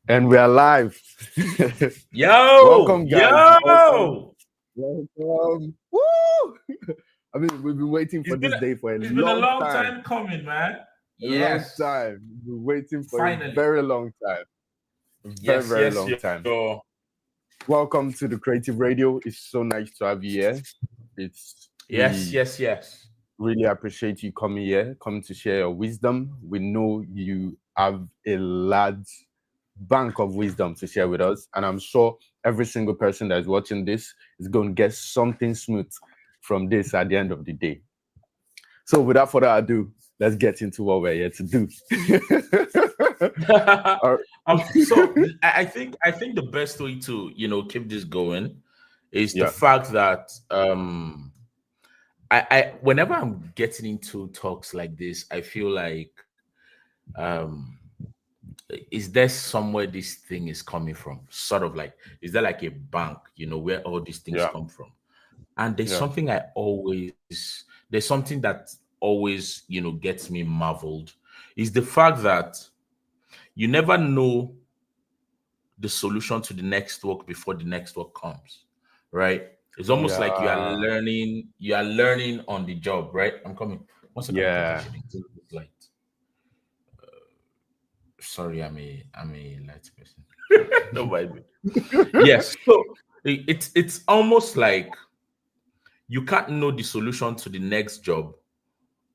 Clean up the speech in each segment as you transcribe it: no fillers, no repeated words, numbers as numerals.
And we are live. Yo, Welcome, guys. Welcome. yo! Welcome. Woo! I mean, we've been waiting for It's been this a, day for a it's been a long long time. time coming, man. A long Yes, time. We've been waiting for a finally. very long time. A very, Yes, very yes, long time. yo. Welcome to the Creative Radio. It's so nice to have you here. It's Yes, we yes, yes. really appreciate you coming here, coming to share your wisdom. We know you have a large bank of wisdom to share with us, and I'm sure every single person that's watching this is going to get something smooth from this at the end of the day. So, without further ado, let's get into what we're here to do. All right. So I think the best way to keep this going is the Yeah, fact that I whenever I'm getting into talks like this, I feel like um is there somewhere this thing is coming from? Sort of like, is there like a bank, where all these things yeah, come from? And there's yeah, something there's something that always, gets me marveled is the fact that you never know the solution to the next work before the next work comes, right? It's almost like yeah, you are learning on the job, right? I'm coming. One second, I think I yeah, should include this light. Sorry, I'm a light person. Don't mind me. Yes. So it's almost like you can't know the solution to the next job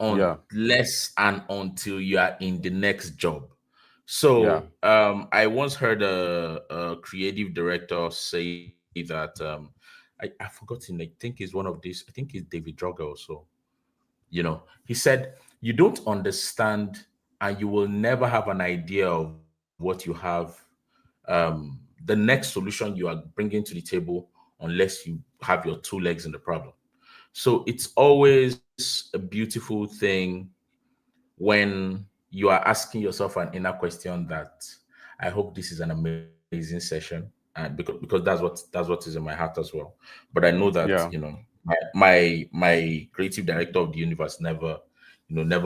yeah, unless and until you are in the next job. yeah. So I once heard a creative director say that I've forgotten. I think he's one of these. I think it's David Droga also. He said you don't understand and you will never have an idea of what you have the next solution you are bringing to the table unless you have your two legs in the problem. So it's always a beautiful thing when you are asking yourself an inner question that I hope this is an amazing session, and because that's what is in my heart as well. But I know that Yeah. my creative director of the universe never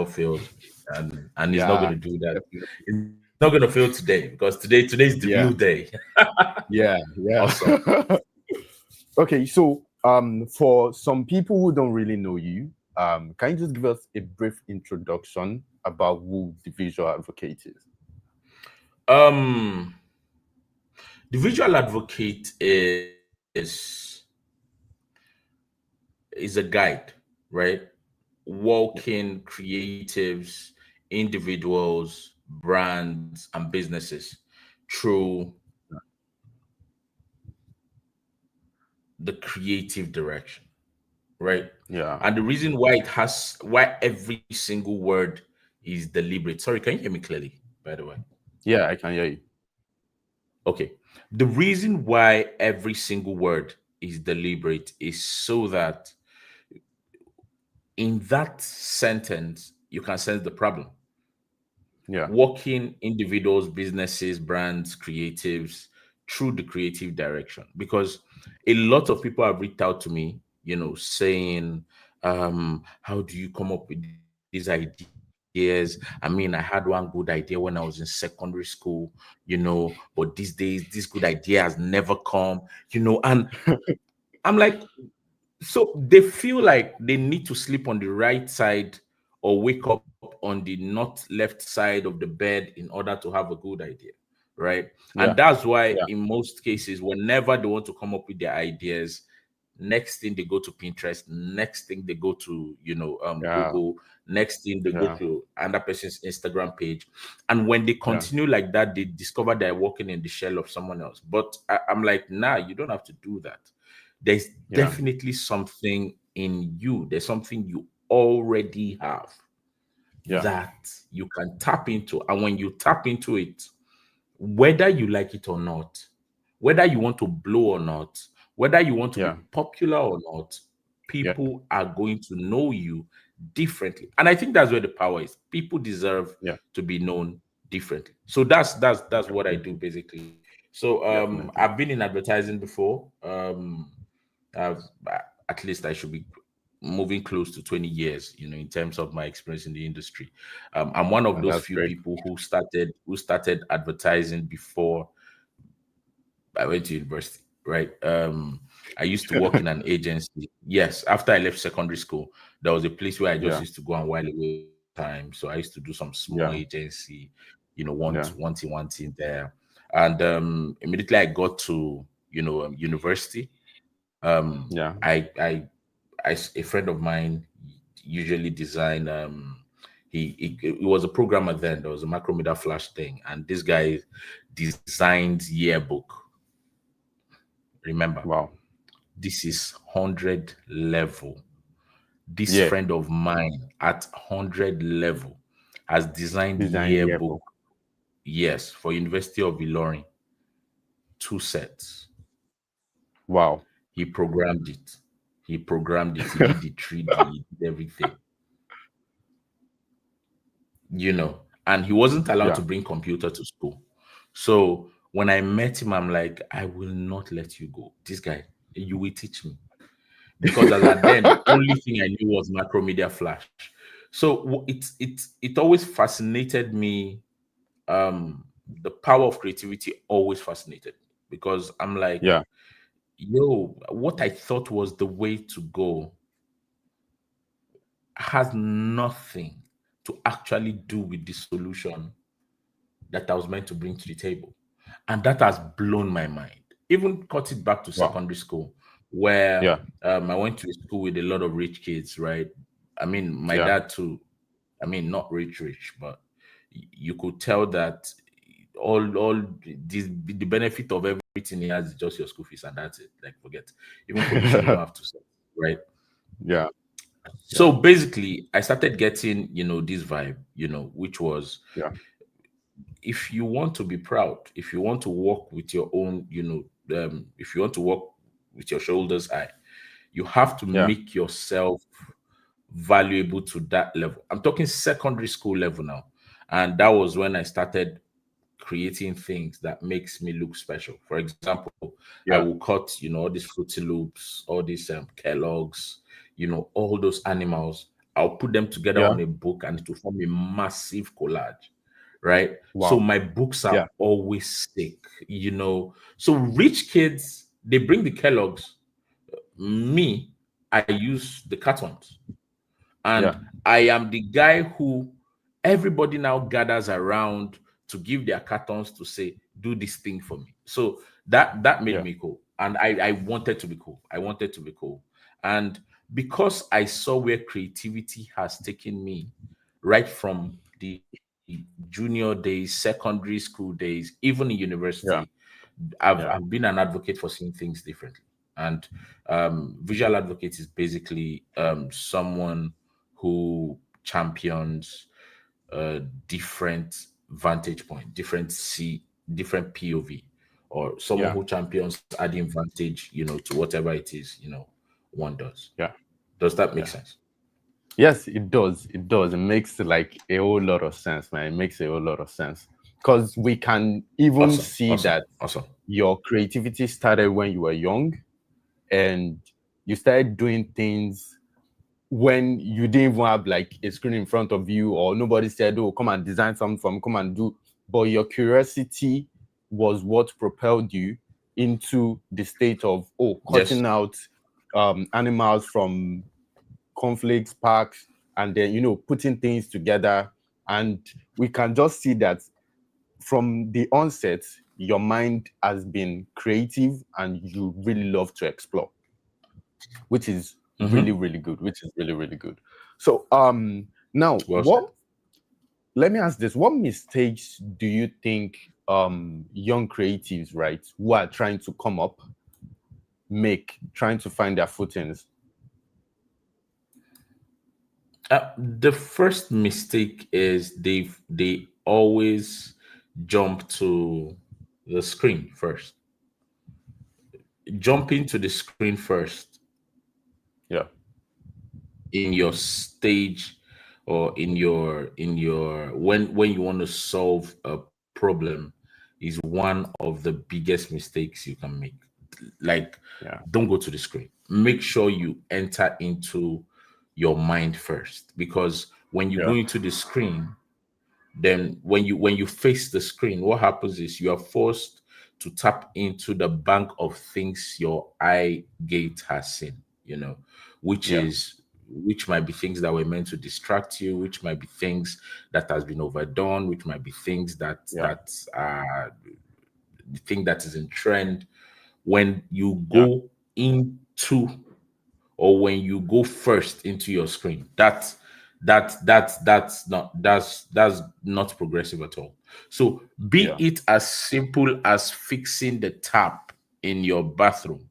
failed, and he's not going Yeah, to do that. definitely. He's not going to fail today because today's the real Yeah, day. yeah, yeah. Awesome. Okay, so for some people who don't really know you, can you just give us a brief introduction about who the visual advocate is? Um, the visual advocate is a guide, right? Walking creatives, individuals, brands, and businesses through the creative direction, right? Yeah, And the reason why every single word is deliberate. Sorry, can you hear me clearly, by the way? yeah, I can hear you. Okay. The reason why every single word is deliberate is so that in that sentence, you can sense the problem. Yeah, Working individuals, businesses, brands, creatives through the creative direction. Because a lot of people have reached out to me, saying, how do you come up with these ideas? I mean, I had one good idea when I was in secondary school, but these days, this good idea has never come. And I'm like, so they feel like they need to sleep on the right side or wake up on the not left side of the bed in order to have a good idea, right? And yeah, that's why yeah, in most cases, whenever they want to come up with their ideas, next thing they go to Pinterest, next thing they go to yeah, Google, next thing they go yeah, to another person's Instagram page, and when they yeah, continue like that, they discover they're walking in the shell of someone else. But I'm like, nah, you don't have to do that. There's yeah, definitely something in you. There's something you already have yeah, that you can tap into. And when you tap into it, whether you like it or not, whether you want to blow or not, whether you want to be yeah, popular or not, yeah, people are going to know you differently. And I think that's where the power is. People deserve yeah. to be known differently. So that's what I do Definitely, basically. So definitely. I've been in advertising before. I've, at least I should be moving close to 20 years, in terms of my experience in the industry. I'm one of And those that's few great. people who started advertising before I went to university, right? I used to work in an agency. Yes, after I left secondary school, there was a place where I just Yeah. used to go and while away time. So I used to do some small Yeah. agency, Yeah. one thing there. And immediately I got to university. Yeah. A friend of mine usually design. He was a programmer then. There was a macrometer flash thing, and this guy designed yearbook. Remember, Wow. this is 100 level. This Yeah. friend of mine at 100 level has designed Design yearbook. yearbook. Yes, for University of Ilorin, two sets. Wow. He programmed it. He programmed it. He did the 3D, he did everything. And he wasn't allowed Yeah. to bring computer to school. So when I met him, I'm like, I will not let you go. This guy, you will teach me. Because as at then, the only thing I knew was macromedia flash. So it always fascinated me. The power of creativity always fascinated me because I'm like, Yeah. yo, what I thought was the way to go has nothing to actually do with the solution that I was meant to bring to the table. And that has blown my mind. Even cut it back to Wow. secondary school, where Yeah. I went to a school with a lot of rich kids, right? I mean, my Yeah. dad too. I mean, not rich, but you could tell that all the benefit of everything he has is just your school fees, and that's it. Like, forget. Even pollution, you don't have to say, right? Yeah. So Yeah. basically, I started getting, this vibe, which was Yeah. if you want to be proud, if you want to walk with your own, if you want to walk with your shoulders high, you have to Yeah. make yourself valuable to that level. I'm talking secondary school level now. And that was when I started creating things that makes me look special. For example, I Yeah. will cut, all these Fruity Loops, all these Kellogg's, all those animals. I'll put them together Yeah. on a book and it will form a massive collage, right? So Wow. my books are Yeah. always sick, So rich kids, they bring the Kellogg's. Me, I use the cartons. Yeah. And I am the guy who everybody now gathers around to give their cartons to say, do this thing for me. So that made Yeah. me cool. And I wanted to be cool. I wanted to be cool. And because I saw where creativity has taken me right from the junior days, secondary school days, even in university, Yeah. I've Yeah. been an advocate for seeing things differently. And visual advocate is basically someone who champions different vantage point, different POV, or someone Yeah. who champions adding vantage, to whatever it is, one does. Yeah. Does that make Yeah. sense? Yes, it does. It does. It makes like a whole lot of sense, man. It makes a whole lot of sense because we can even Awesome, see awesome, that awesome. your creativity started when you were young and you started doing things when you didn't even have like a screen in front of you or nobody said, oh, come and design something from, come and do. But your curiosity was what propelled you into the state of, oh, Yes. cutting out animals from conflicts, packs, and then putting things together. And we can just see that from the onset, your mind has been creative and you really love to explore, which is really, Mm-hmm. really good. Which is really, really good. So now Well said. let me ask this. What mistakes do you think young creatives, right, who are trying to come up make trying to find their footings? The first mistake is they always jump to the screen first. Jumping to the screen first Yeah. in your stage or in your when you want to solve a problem is one of the biggest mistakes you can make. Like, Yeah. don't go to the screen. Make sure you enter into your mind first, because when you go Yeah. into the screen, then when you face the screen, what happens is you are forced to tap into the bank of things your eye gate has seen, you know, which Yeah. is which might be things that were meant to distract you, which might be things that has been overdone, which might be things Yeah. are the thing that is in trend. When you Yeah. go into or when you go first into your screen, that's not progressive at all. So be Yeah. it as simple as fixing the tap in your bathroom,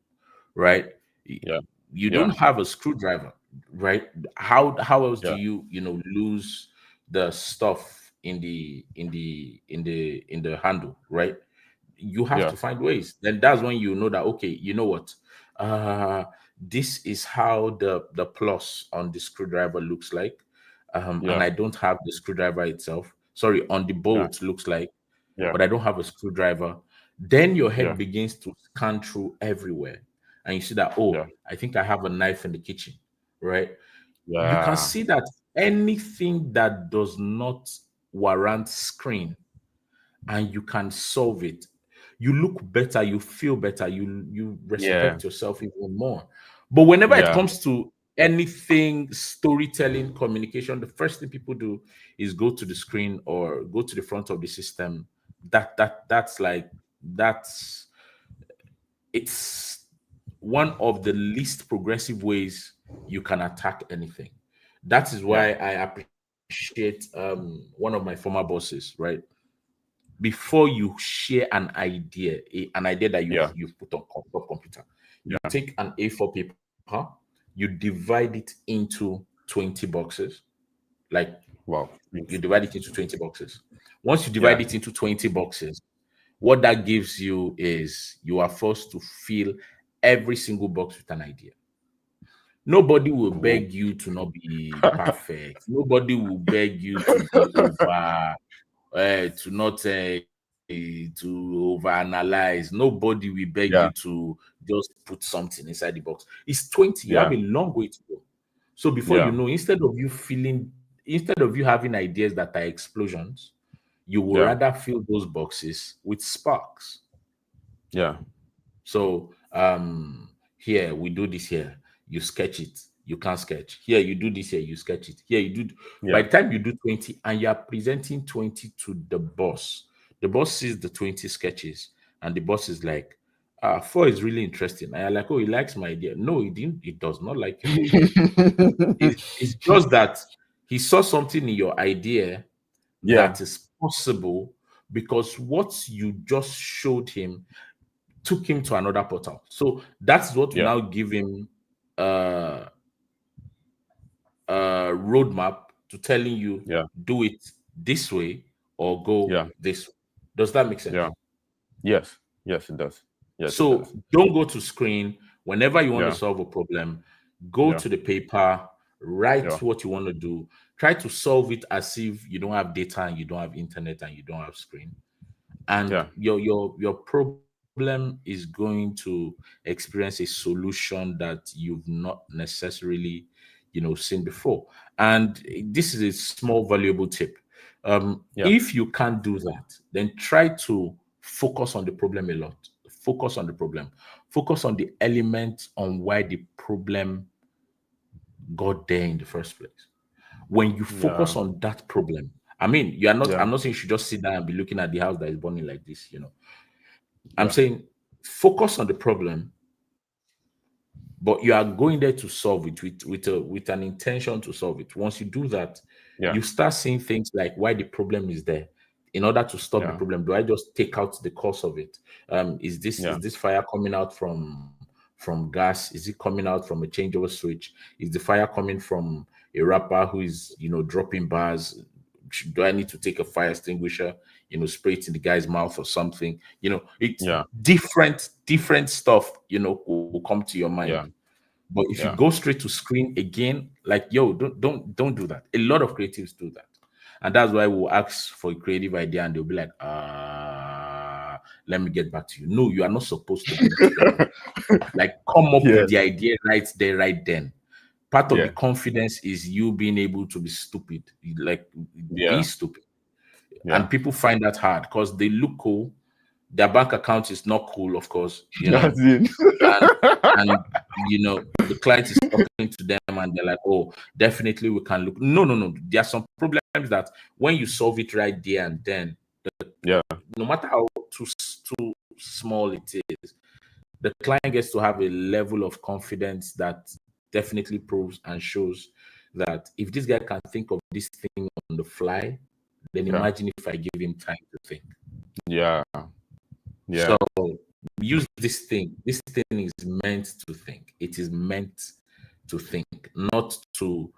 right? Yeah. You Yeah. don't have a screwdriver, right? How else do Yeah. you lose the stuff in the handle, right? You have Yeah. to find ways. Then that's when you know that, okay, you know what, uh this is how the plus on the screwdriver looks like, and Yeah. I don't have the screwdriver itself, sorry, on the Yeah. bolt looks like, Yeah. but I don't have a screwdriver. Then your Yeah. head begins to scan through everywhere, and you see that, oh, Yeah. I think I have a knife in the kitchen, right? You can Yeah. see that anything that does not warrant screen, and you can solve it, you look better, you feel better, you Yeah. respect yourself even more. But whenever it Yeah. comes to anything storytelling, communication, the first thing people do is go to the screen or go to the front of the system. That's like, that's it's one of the least progressive ways you can attack anything. That is Yeah. why I appreciate one of my former bosses, right? Before you share an idea, an idea that Yeah. you've put on top computer, you Yeah. take an A4 paper, you divide it into 20 boxes, like Wow. you divide it into 20 boxes. Once you divide Yeah. it into 20 boxes, what that gives you is you are forced to fill every single box with an idea. Nobody will Ooh. beg you to not be perfect. Nobody will beg you to be over, to not to overanalyze. Nobody will beg you Yeah. to just put something inside the box. It's 20. You have Yeah. a long way to go. So before you Yeah. know, instead of you having ideas that are explosions, you will Yeah. rather fill those boxes with sparks. Yeah. So here we do this here, you sketch it, you can't sketch. Here you do this here, you sketch it. Here you do by Yeah. the time you do 20 and you are presenting 20 to the boss sees the 20 sketches and the boss is like, four is really interesting. And you're like, oh, he likes my idea. No, he didn't, he does not like your idea. It's just that he saw something in your idea Yeah. that is possible because what you just showed him took him to another portal. So that's what will Yeah. now give him uh, a roadmap to telling you Yeah. do it this way or go Yeah. this way. Does that make Yeah. sense? Yes. Yes, it does. Yes, it So does. don't go to screen whenever you want to Yeah. solve a problem. Go Yeah. to the paper, write Yeah. what you want to do. Try to solve it as if you don't have data and you don't have internet and you don't have screen, and Yeah. your problem is going to experience a solution that you've not necessarily seen before. And this is a small valuable tip. Yeah. If you can't do that, then try to focus on the problem a lot. Focus on the problem, focus on the element on why the problem got there in the first place. When you Yeah. focus on that problem, I mean, you are not, Yeah. I'm not saying you should just sit down and be looking at the house that is burning like this. I'm Yeah. saying focus on the problem, but you are going there to solve it with an intention to solve it. Once you do that, Yeah. you start seeing things like why the problem is there. In order to stop the Yeah. problem, do I just take out the cause of it? Is Yeah. this fire coming out from gas? Is it coming out from a changeover switch? Is the fire coming from a rapper who is dropping bars? Do I need to take a fire extinguisher, spray it in the guy's mouth or something? It's Yeah. different stuff, will come to your mind. Yeah. But if you Yeah. go straight to screen again, like, yo, don't do that. A lot of creatives do that. And that's why we'll ask for a creative idea and they'll be like, let me get back to you. No, you are not supposed to brainstorm. Like, come up with Yes. the idea right there, right then. Part of the Yeah. confidence is you being able to be stupid. Like, be Yeah. stupid. Yeah. And people find that hard because they look cool, their bank account is not cool, of course, That's it. and the client is talking to them and they're like, oh, definitely we can look. No. There are some problems that when you solve it right there and then, Yeah, no matter how too small it is, the client gets to have a level of confidence that definitely proves and shows that if this guy can think of this thing on the fly, then yeah, imagine if I give him time to think. yeah, So yeah, use this thing. This thing is meant to think. It is meant to think, not to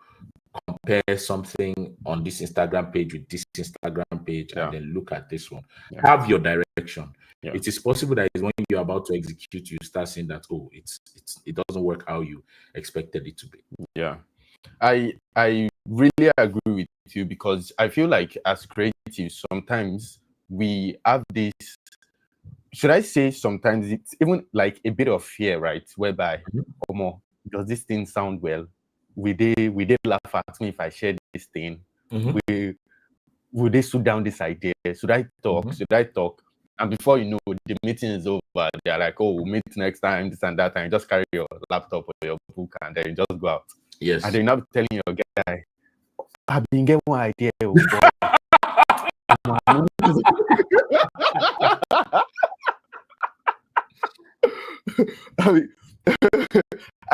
compare something on this Instagram page with this Instagram page and yeah, then look at this one. yeah, Have your direction. yeah, It is possible that when you're about to execute, you start seeing that, oh, it doesn't work how you expected it to be. yeah. I really agree with you because I feel like as creatives, sometimes we have this. Should I say sometimes it's even like a bit of fear, right? Whereby, oh, more does this thing sound well? We did laugh at me if I share this thing. Mhm. We Would they shoot down this idea? Should I talk? Mhm. Should I talk? And before you know, the meeting is over. They're like, oh, we'll meet next time, this and that. And you just carry your laptop or your book and then you just go out. And Yes. then you're not telling your guy, I've been getting one idea, but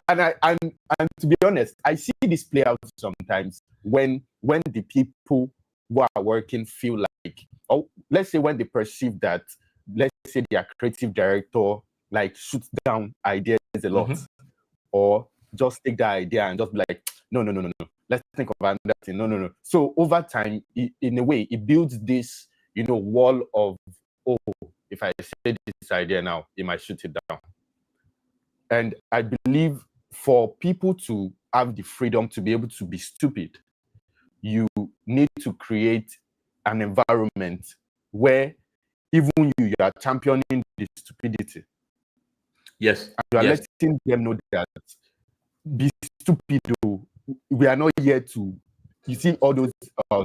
I mean, and to be honest, I see this play out sometimes when the people who are working feel like, oh, let's say when they perceive that, let's say their creative director like shoots down ideas a lot, Mhm. or just take that idea and just be like, no, let's think of another thing. No. So over time, in a way, it builds this, wall of, oh, if I say this idea now, it might shoot it down. And I believe for people to have the freedom to be able to be stupid, you need to create an environment where even you are championing the stupidity. Yes. And you are Yes. letting them know that be stupid. We are not here to, you see, all those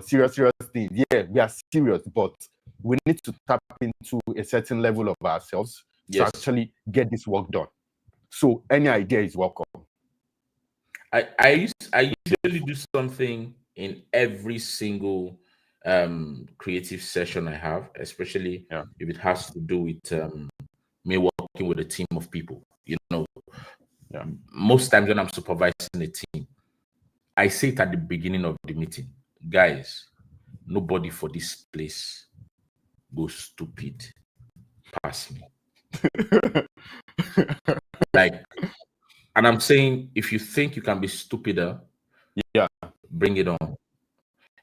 serious things. Yeah, we are serious, but we need to tap into a certain level of ourselves to Yes. actually get this work done. So any idea is welcome. I usually do something in every single creative session I have, especially Yeah. if it has to do with me working with a team of people. Yeah. Most times when I'm supervising a team, I say it at the beginning of the meeting, guys, nobody for this place goes stupid past me. Like, and I'm saying, if you think you can be stupider, Yeah. bring it on.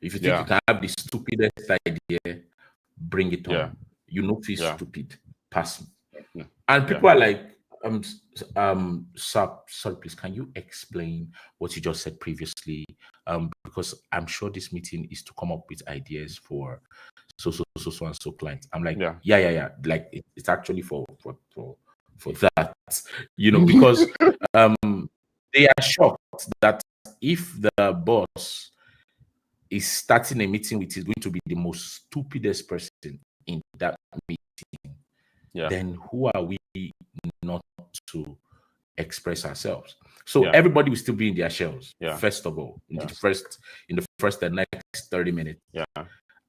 If you think you Yeah. can have the stupidest idea, bring it Yeah. on. You know, feel Yeah. stupid, pass me. Yeah. And Yeah. people are like, sir, sorry, please, can you explain what you just said previously? Because I'm sure this meeting is to come up with ideas for so and so clients. I'm like, Yeah. yeah. Like it's actually for that, because they are shocked that if the boss is starting a meeting with is going to be the most stupidest person in that meeting, Yeah. then who are we not to express ourselves? So Yeah. everybody will still be in their shells, Yeah. first of all, in Yeah. the first and next 30 minutes. Yeah.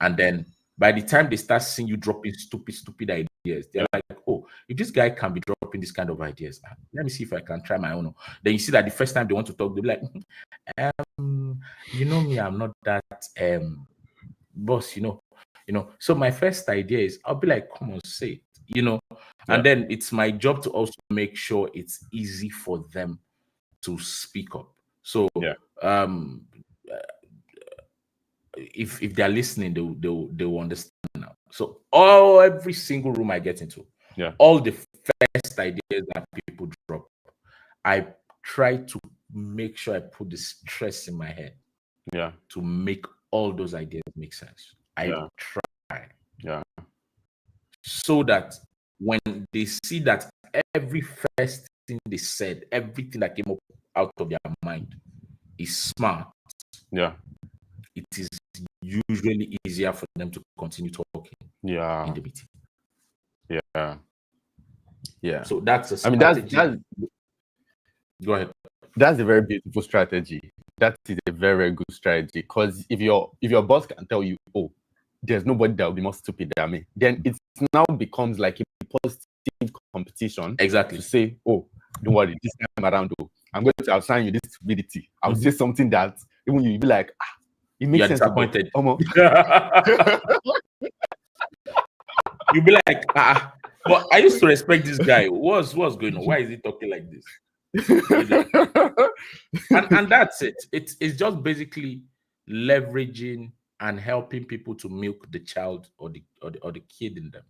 And then by the time they start seeing you dropping stupid ideas, they're like, oh, if this guy can be dropping this kind of ideas, let me see if I can try my own. Then you see that the first time they want to talk, they'll be like, you know me, I'm not that boss, So my first idea is I'll be like, come on, say it, Yeah. and then it's my job to also make sure it's easy for them to speak up. So Yeah. um if they're listening, they'll understand now. So every single room I get into, Yeah. all the first ideas that people drop, I try to make sure I put the stress in my head Yeah. to make all those ideas make sense. I Yeah. try Yeah. so that when they see that every first thing they said, everything that came up out of their mind is smart, Yeah. it is usually easier for them to continue talking in Yeah. the meeting. Yeah. Yeah. So that's a I mean, that's strategy. that's Go ahead. that's a very beautiful strategy. That is a very, very good strategy. Because if your boss can tell you, oh, there's nobody that will be more stupid than me, then it now becomes like a positive competition to Exactly. say, oh, don't worry, this time around, oh, I'm going to assign you this stupidity. I'll say Mhm. something that even you'll be like, it You makes are sense, but disappointed. almost. You'll be like, but I used to respect this guy. What's going on? Why is he talking like this? You know, and that's it. It's just basically leveraging and helping people to milk the child or the kid in them,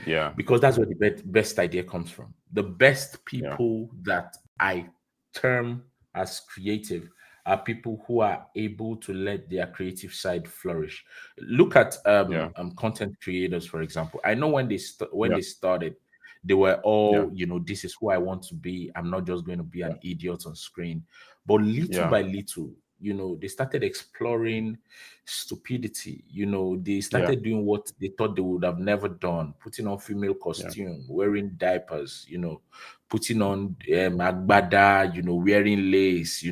Yeah, because that's where the best idea comes from. The best yeah, people that I term as creative are people who are able to let their creative side flourish. Look at yeah, content creators, for example. I know when when yeah, they started, they were yeah, all, this is who I want to be. I'm not just going to be an idiot on screen. But little yeah, by little, they started exploring stupidity. They yeah, started doing what they thought they would have never done, putting on female yeah, costume, wearing diapers, putting on agbada, wearing lace,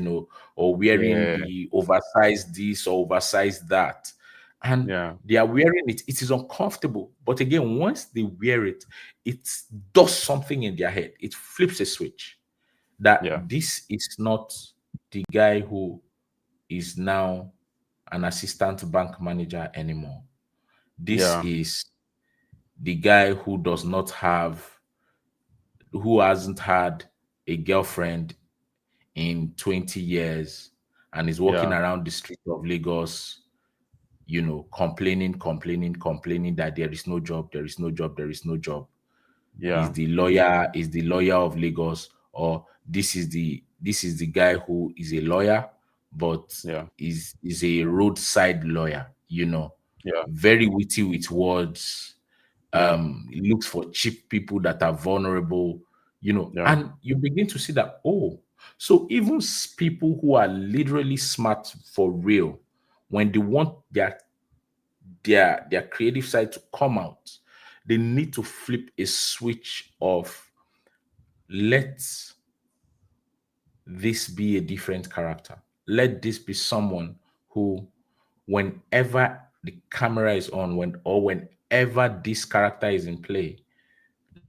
or wearing yeah, the oversized this or oversized that. And yeah, they are wearing it. It is uncomfortable. But again, once they wear it, it does something in their head. It flips a switch that yeah, this is not the guy who is now an assistant bank manager anymore. This yeah, is the guy who hasn't had a girlfriend in 20 years and is walking yeah, around the streets of Lagos, complaining that there is no job, there is no job, there is no job. yeah, Is the lawyer of Lagos, or this is the guy who is a lawyer but yeah, is a roadside lawyer, yeah, very witty with words. yeah, He looks for cheap people that are vulnerable, yeah, and you begin to see that, oh, so even people who are literally smart for real, when they want their creative side to come out, they need to flip a switch of, let this be a different character. Let this be someone who, whenever the camera is on, whenever this character is in play,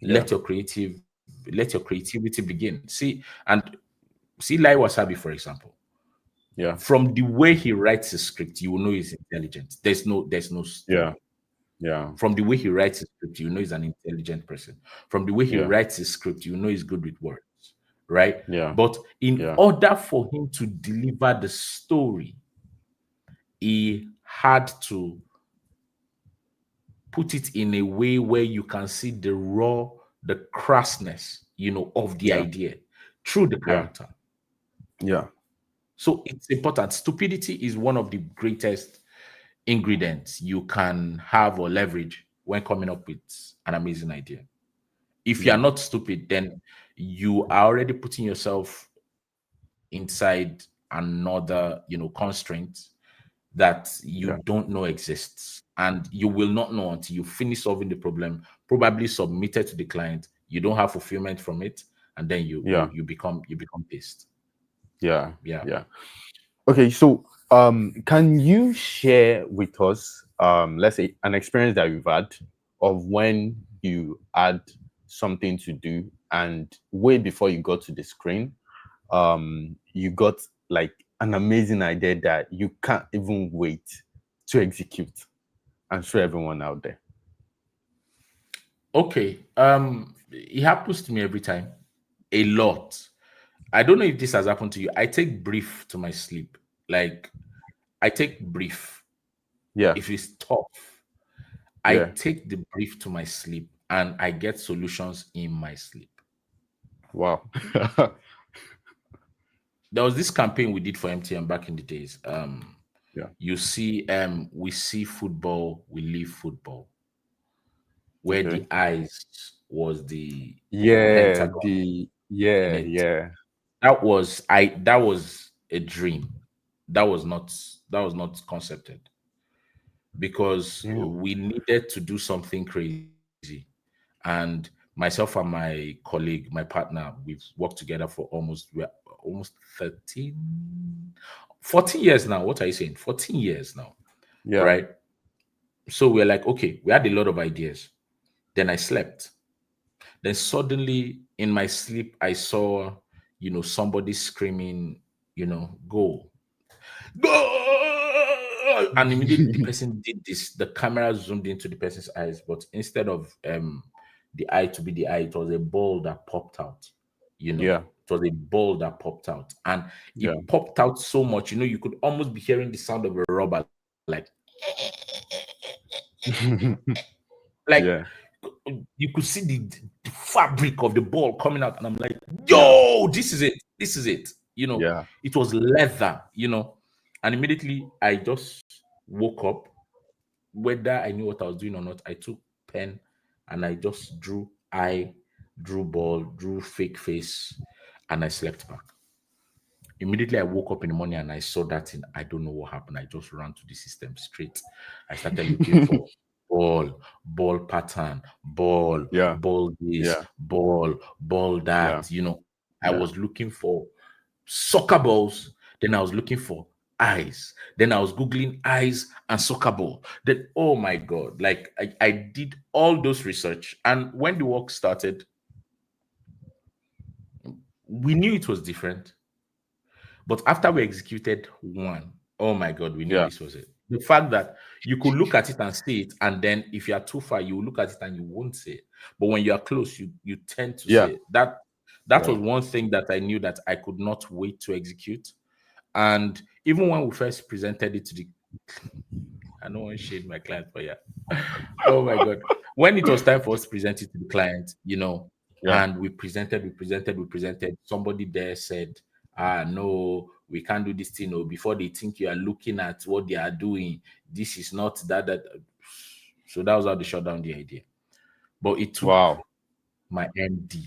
yeah, let your creativity begin. See Lai Wasabi, for example. yeah, From the way he writes a script, you will know he's intelligent. There's no yeah, story. yeah, From the way he writes a script, you know he's an intelligent person. From the way he yeah, writes his script, you know he's good with words, right? yeah, But in yeah, order for him to deliver the story, he had to put it in a way where you can see the crassness, of the yeah, idea through the yeah, character. yeah, So it's important. Stupidity is one of the greatest ingredients you can have or leverage when coming up with an amazing idea. If you are yeah, not stupid, then you are already putting yourself inside another, constraint that you yeah, don't know exists. And you will not know until you finish solving the problem, probably submit it to the client. You don't have fulfillment from it, and then you yeah, you you become pissed. yeah, Yeah. yeah. Okay, so can you share with us, let's say, an experience that you've had of when you had something to do and way before you got to the screen, you got like an amazing idea that you can't even wait to execute and show everyone out there. Okay. It happens to me every time. A lot. I don't know if this has happened to you. I take brief to my sleep. Like, I take brief. Yeah, If it's tough, I yeah. take the brief to my sleep and I get solutions in my sleep. Wow. There was this campaign we did for MTN back in the days. Yeah. We see football, we live football, where Okay. the eyes was the Yeah, pentagon in yeah, it. yeah. That was a dream. That was not concepted, because Yeah. we needed to do something crazy. and myself and my colleague, my partner, we've worked together for we're almost 13, 14 years now. What are you saying? 14 years now, Yeah. right? So we're like, okay, we had a lot of ideas. Then I slept. Then suddenly in my sleep, I saw, somebody screaming, go, go. And immediately the person did this. The camera zoomed into the person's eyes, but instead of the eye to be the eye, it was a ball that popped out. Yeah. It was a ball that popped out, and Yeah. it popped out so much. You could almost be hearing the sound of a rubber, like like Yeah. you could see the fabric of the ball coming out, and I'm like, Yeah. yo, this is it, this is it. Yeah. It was leather, and immediately I just woke up. Whether I knew what I was doing or not, I took pen and I just drew ball, drew fake face, and I slept back. Immediately I woke up in the morning and I saw that thing. I don't know what happened. I just ran to the system straight. I started looking for ball pattern, Yeah. ball this, Yeah. ball Yeah. that. I was Yeah. looking for soccer balls. Then I was looking for eyes. Then I was Googling eyes and soccer ball. Then, oh my God, like I did all those research. And when the work started, we knew it was different. But after we executed one, oh my God, we knew Yeah. this was it. The fact that you could look at it and see it, and then if you are too far, you will look at it and you won't see it. But when you are close, you tend to see Yeah. it. That was Yeah. one thing that I knew that I could not wait to execute. And even when we first presented it to the, I don't want to shade my client, but yeah. Oh my God. When it was time for us to present it to the client, Yeah. and we presented, somebody there said, no, we can't do this thing. Or before they think you are looking at what they are doing, this is not that. So that was how they shut down the idea. But Wow. my MD,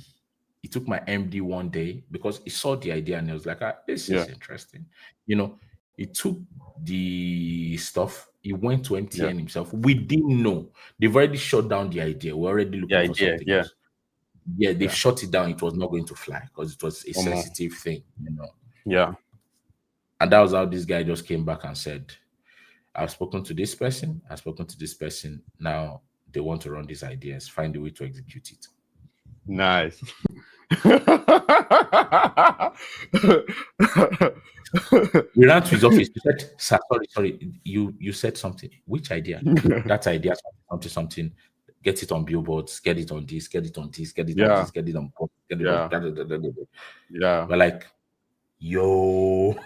it took my MD one day because he saw the idea and he was like, this Yeah. is interesting. He took the stuff, he went to Yeah. MTN himself. We didn't know. They've already shut down the idea. We're already The looking for idea. something Yeah. else. Yeah, they've Yeah. shut it down. It was not going to fly because it was a Um, sensitive thing. yeah. And that was how this guy just came back and said, I've spoken to this person, I've spoken to this person. Now they want to run these ideas, find a way to execute it. Nice. We ran to his office. He said, "Sir, sorry, you said something. Which idea? That idea, something. Get it on billboards, get it on this, get it on this, get it on Yeah. this, get it on post, get it on Yeah. da, da, da, da, da, da." Yeah. We're like, yo,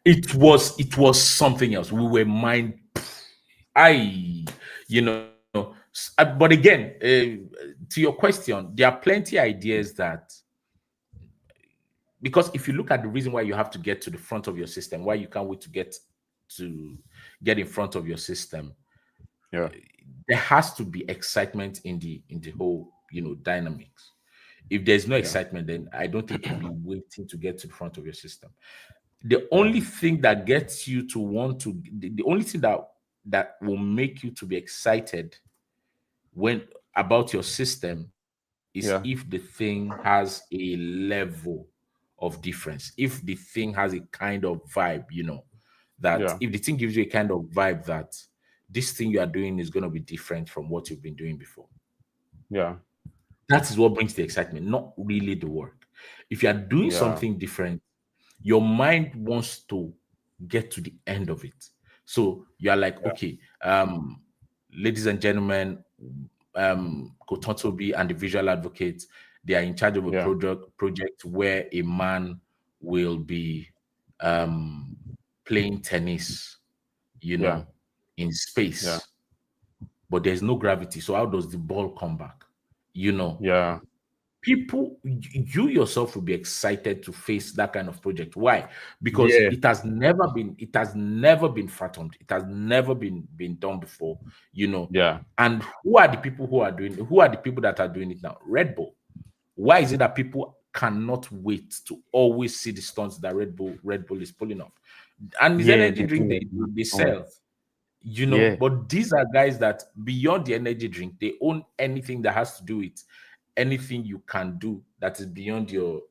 it was something else. We were mind. I, but again, to your question, there are plenty ideas that, because if you look at the reason why you have to get to the front of your system, why you can't wait to get in front of your system, Yeah. there has to be excitement in the whole dynamics. If there's no Yeah. excitement, then I don't think you'll be waiting to get to the front of your system. The Yeah. only thing that gets you to want to, the only thing that will make you to be excited when about your system is if the Yeah. thing has a level of difference, if the thing has a kind of vibe, that Yeah. if the thing gives you a kind of vibe that this thing you are doing is going to be different from what you've been doing before. Yeah. That is what brings the excitement, not really the work. If you are doing Yeah. something different, your mind wants to get to the end of it. So you are like, Yeah. okay, ladies and gentlemen, Kototobi and the visual advocates, they are in charge of a Yeah. project where a man will be um, playing tennis, Yeah. in Yeah. space, but there's no gravity. So how does the ball come back? You know, Yeah. people, you yourself will be excited to face that kind of project. Why? Because Yeah. it has never been fathomed, it has never been done before. Yeah. And who are the people that are doing it now? Red Bull. Why is it that people cannot wait to always see the stunts that Red Bull is pulling off? And is Yeah. energy They drink do they, it. they Oh, sell. Yeah. But these are guys that beyond the energy drink, they own anything that has to do with anything you can do that is beyond your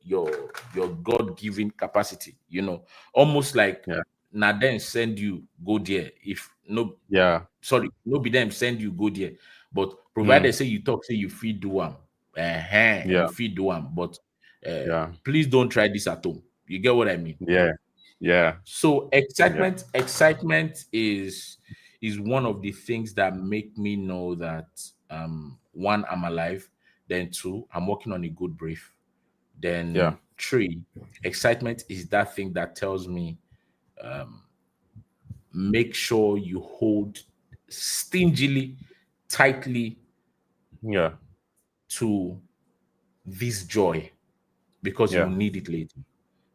god-given capacity, almost like Yeah. now then send you go there. If no, Yeah. sorry, no be them send you go there, but Mm. provided say you talk, say you feed do one, Yeah. you feed do one, but Yeah. please don't try this at home. You get what I mean? Yeah. Yeah. So Yeah. excitement is one of the things that make me know that one, I'm alive, then two, I'm working on a good brief, Yeah. then three, excitement is that thing that tells me make sure you hold stingily, tightly Yeah. to this joy because you will Yeah. need it later.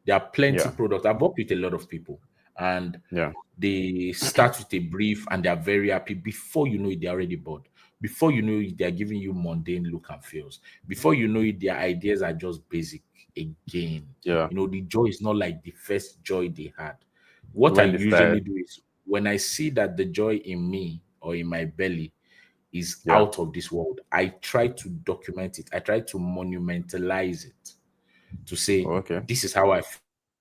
There are plenty Yeah. products. I've worked with a lot of people, and Yeah. they start with a brief and they're very happy. Before you know it, they're already bored. Before you know it, they're giving you mundane look and feels. Before you know it, their ideas are just basic again. Yeah. The joy is not like the first joy they had. What I When they usually started. do is when I see that the joy in me or in my belly is Yeah. out of this world, I try to document it. I try to monumentalize it to say, Oh, okay. this is how I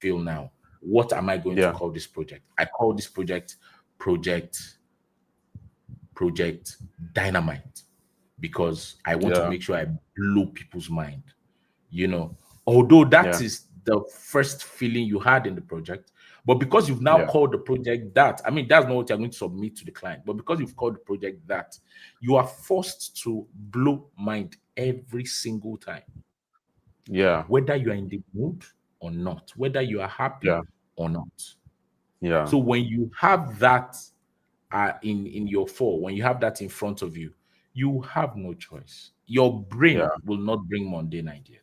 feel now. What am I going to call Yeah. this project? I call this project Project Project Dynamite because I want to Yeah. make sure I blow people's mind. You know, Although that Yeah. is the first feeling you had in the project, but because you've now Yeah. called the project that, I mean, that's not what you're going to submit to the client, but because you've called the project that, you are forced to blow mind every single time, Yeah. whether you are in the mood or not, whether you are happy Yeah. or not. Yeah. So when you have that in your fore, when you have that in front of you, you have no choice. Your Yeah. brain will not bring mundane ideas.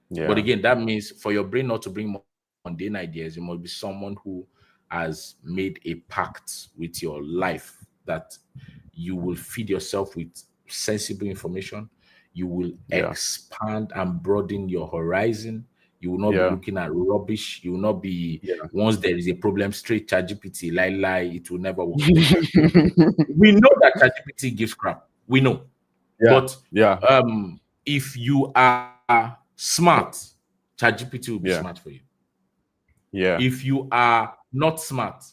But Yeah. again, that means for your brain not to bring mundane ideas, you must be someone who has made a pact with your life that you will feed yourself with sensible information. You will Yeah. expand and broaden your horizon. You will not be Yeah. looking at rubbish. You will not be, Yeah. once there is a problem, straight ChatGPT, lie, it will never work. We know that ChatGPT gives crap. We know. Yeah. But Yeah. if you are smart, ChatGPT will be smart Yeah. for you. Yeah. If you are not smart,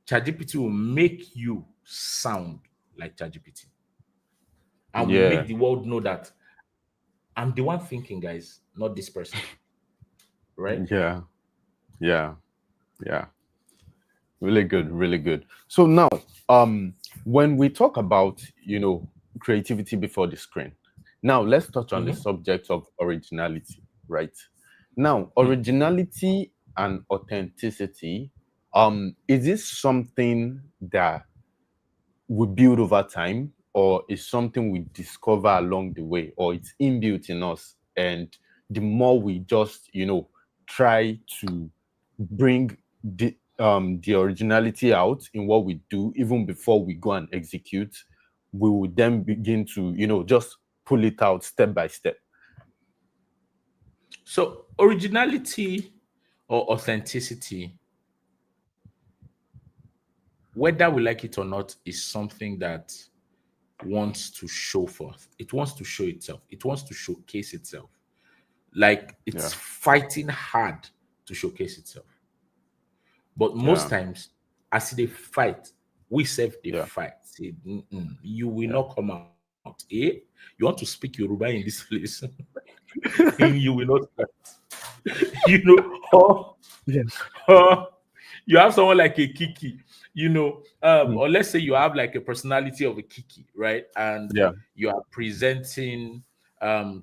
ChatGPT will make you sound like ChatGPT and will Yeah. make the world know that I'm the one thinking, guys, not this person. Right? Yeah. Yeah. Yeah. Really good, really good. So now, when we talk about, creativity before the screen, now let's touch on the Mhm. subject of originality, right? Now, Hmm. originality and authenticity, is this something that we build over time, or is something we discover along the way, or it's inbuilt in us, and the more we just try to bring the originality out in what we do even before we go and execute, we will then begin to just pull it out step by step. So, originality or authenticity, whether we like it or not, is something that wants to show forth. It wants to show itself. It wants to showcase itself. Like it's Yeah. fighting hard to showcase itself. But most Yeah. times, as they fight, we self they Yeah. fight. Say, "Mm-mm, you will Yeah. not come out. Eh? You want to speak Yoruba in this place? You will not you know, Yeah. or you have someone like a Kiki, Mm. or let's say you have like a personality of a Kiki, right? And Yeah. you are presenting you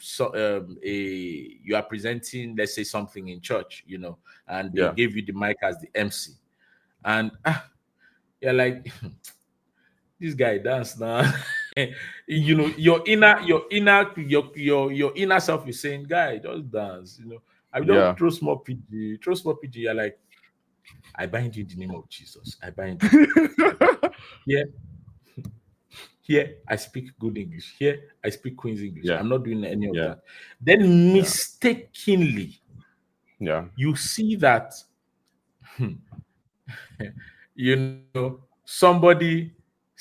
are presenting, let's say, something in church, and they Yeah. gave you the mic as the MC, and you're like, this guy dance now. Your inner self is saying, guy, just dance. I don't Yeah. throw small PG, throw small PG. You're like, I bind you in the name of Jesus. I bind you. Here, here, I speak good English. Here, I speak Queen's English. Yeah. I'm not doing any of Yeah. that. Then Yeah. mistakenly, Yeah. you see that, somebody.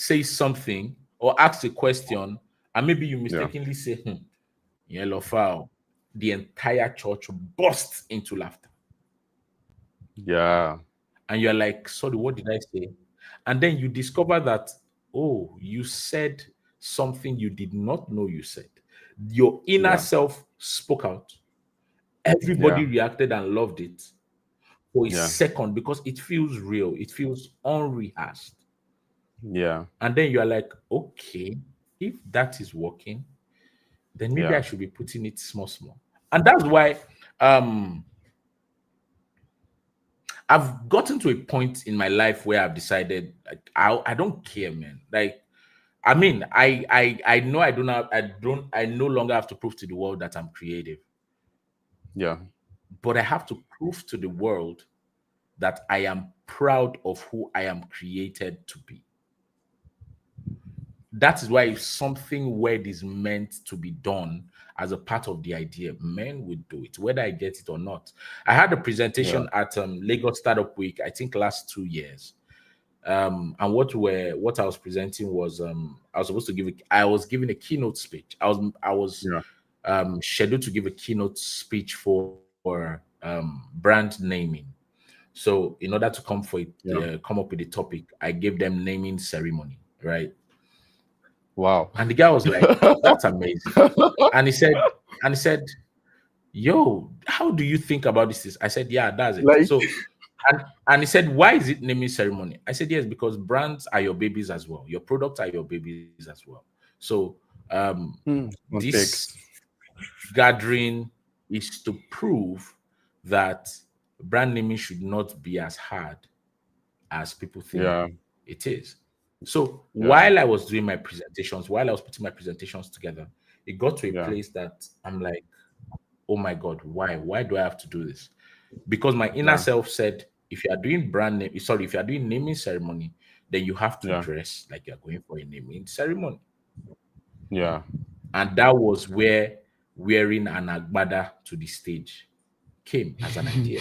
say something or ask a question, and maybe you Yeah. mistakenly say, yellow foul, the entire church bursts into laughter. Yeah. And you're like, sorry, what did I say? And then you discover that, oh, you said something you did not know you said. Your inner Yeah. self spoke out. Everybody Yeah. reacted and loved it for a Yeah. second because it feels real, it feels unrehearsed. Yeah. And then you're like, okay, if that is working, then maybe I Yeah. should be putting it small, small. And that's why um I've gotten to a point in my life where I've decided like I don't care, man. Like I mean, I know I no longer have to prove to the world that I'm creative, Yeah. but I have to prove to the world that I am proud of who I am created to be. That is why if something weird is meant to be done as a part of the idea, men will do it, whether I get it or not. I had a Yeah. presentation at Lagos Startup Week, I think last 2 years. And what I was presenting was I was giving a keynote speech. I was Yeah. scheduled to give a keynote speech for brand naming. So in order to Yeah. come up with the topic, I gave them naming ceremony, right? Wow. And the guy was like, "That's amazing." And he said, "Yo, how do you think about this?" I said, "Yeah, that's it." Like, So and he said, "Why is it naming ceremony?" I said, "Yes, because brands are your babies as well. Your products are your babies as well. So this context. gathering is to prove that brand naming should not be as hard as people think Yeah. it is." So Yeah. while I was doing my presentations, while I was putting my presentations together, it got to a Yeah. place that I'm like, oh my God, why? Why do I have to do this? Because my inner Yeah. self said, if you are doing if you are doing naming ceremony, then you have to Yeah. dress like you're going for a naming ceremony. Yeah. And that was where wearing an agbada to the stage came as an idea.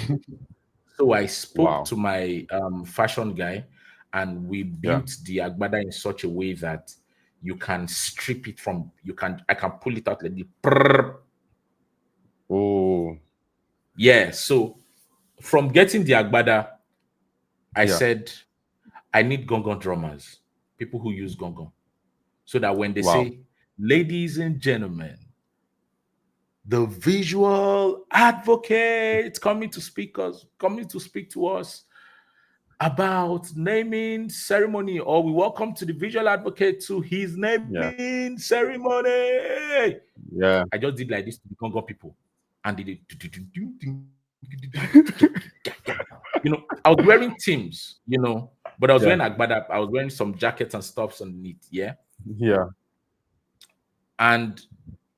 So I spoke Wow. to my fashion guy, and we Yeah. built the agbada in such a way that you can strip it from I can pull it out like the prrr. Oh. Yeah. So from getting the agbada, I Yeah. said I need gongon drummers, people who use gongon, so that when they Wow. say, "Ladies and gentlemen, the visual advocate coming to speak to us about naming ceremony," or "We welcome to the visual advocate to his Yeah. naming ceremony." Yeah. I just did like this to the Congo people, and they did. I was wearing Teams, but I was Yeah. wearing agbada. I was wearing some jackets and stuffs underneath, yeah. Yeah. And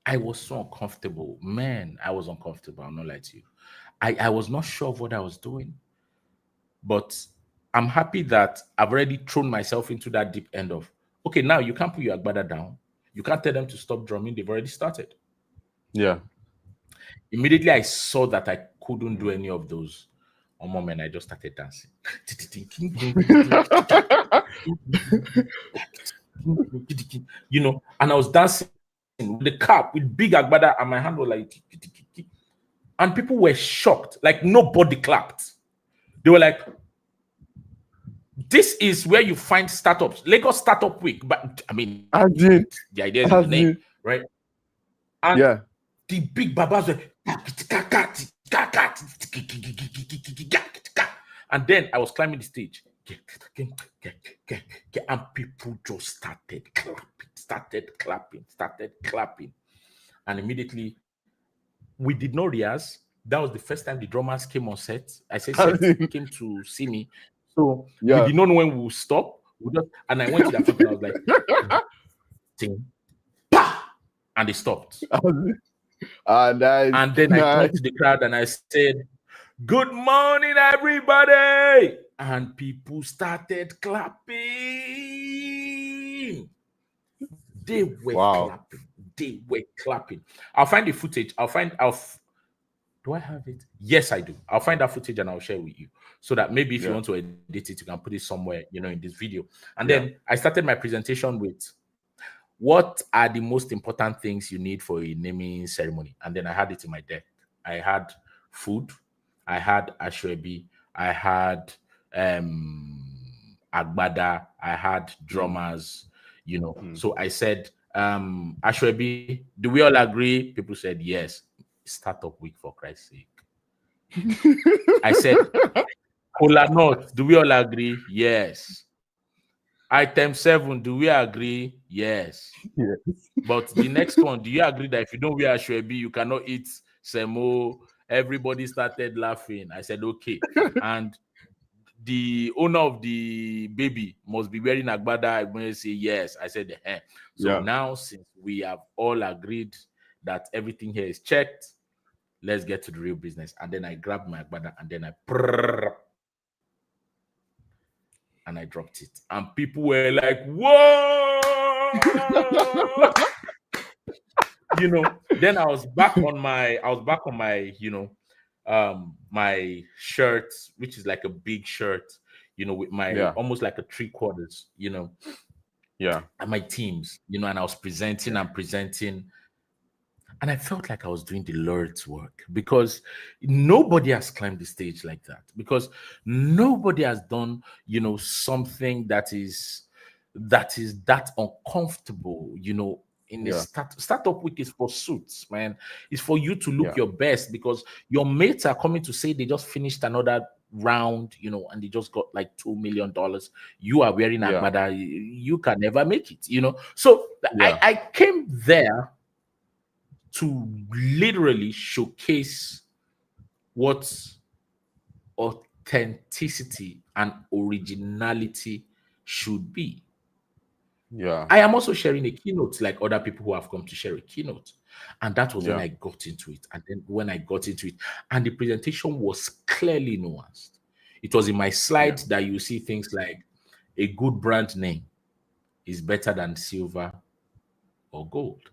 I was so uncomfortable, man. I was uncomfortable. I'll not lie to you. I was not sure of what I was doing, but I'm happy that I've already thrown myself into that deep end of, okay, now you can't put your agbada down. You can't tell them to stop drumming. They've already started. Yeah. Immediately, I saw that I couldn't do any of those. One moment, I just started dancing. And I was dancing with the cap with big agbada, and my hand was like, and people were shocked. Like nobody clapped. They were like, "This is where you find startups, Lagos Startup Week." But I mean, As in, the idea is in the as name, in, right? And yeah. the big babas were, and then I was climbing the stage, and people just started clapping, and immediately we did not rehearse. That was the first time the drummers came on set. I say As set, in, came to see me. So we yeah. did not know when we would stop. And I went to the front and I was like, ting, pa, and they stopped. As in, nice. And then I Nice. turned to the crowd and I said, "Good morning, everybody." And people started clapping. They were Wow. clapping. They were clapping. I'll find the footage. Do I have it? Yes, I do. I'll find that footage and I'll share with you so that maybe if you Yeah. want to edit it, you can put it somewhere, in this video. And then Yeah. I started my presentation with what are the most important things you need for a naming ceremony? And then I had it in my deck. I had food, I had ashwebi, I had agbada, I had Mm. drummers, Mm. So I said, ashwebi, do we all agree? People said yes. Startup week, for Christ's sake. I said, cola nut, do we all agree? Yes. Item 7, do we agree? Yes. Yeah. But the next one, do you agree that if you don't wear ashwebi, you cannot eat semo? Everybody started laughing. I said, okay. And the owner of the baby must be wearing agbada. I'm going to say yes. I said, eh. So Yeah. now, since we have all agreed that everything here is checked, let's get to the real business. And then I grabbed my agbada and then and I dropped it. And people were like, whoa! Then I was back on my shirt, which is like a big shirt, with my Yeah. almost like a 3/4, Yeah. and my teams, and I was presenting and presenting. And I felt like I was doing the Lord's work because nobody has climbed the stage like that. Because nobody has done, something that uncomfortable, in a Yeah. startup week is for suits, man. It's for you to look Yeah. your best because your mates are coming to say they just finished another round, and they just got like $2 million. You are wearing Yeah. agbada, you can never make it. So I, Yeah. I came there to literally showcase what authenticity and originality should be. Yeah. I am also sharing a keynote like other people who have come to share a keynote. And that was when Yeah. I got into it. And then when I got into it, and the presentation was clearly nuanced. It was in my Yeah. slides that you see things like a good brand name is better than silver or gold.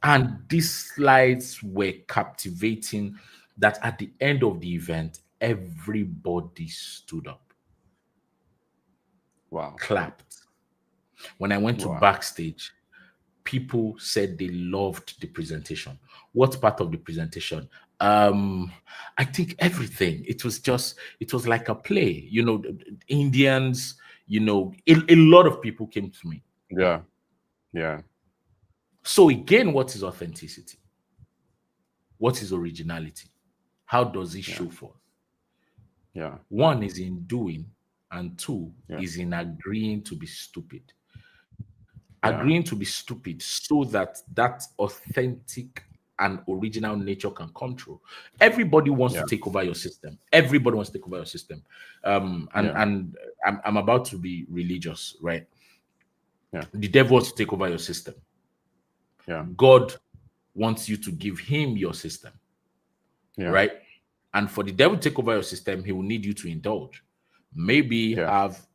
And these slides were captivating that at the end of the event, everybody stood up, Wow. clapped. When I went to Wow. backstage, people said they loved the presentation. What part of the presentation? I think everything. It was like a play. Indians, a lot of people came to me. Yeah. Yeah. So again, what is authenticity? What is originality? How does it Yeah. show forth? Yeah. One is in doing, and two Yeah. is in agreeing to be stupid. Agreeing Yeah. to be stupid so that authentic and original nature can come true. Everybody wants to Yeah. take over your system. Everybody wants to take over your system. And Yeah. and I'm about to be religious, right? Yeah. The devil wants to take over your system. Yeah. God wants you to give him your system, Yeah. right? And for the devil to take over your system, he will need you to indulge. Maybe Yeah. have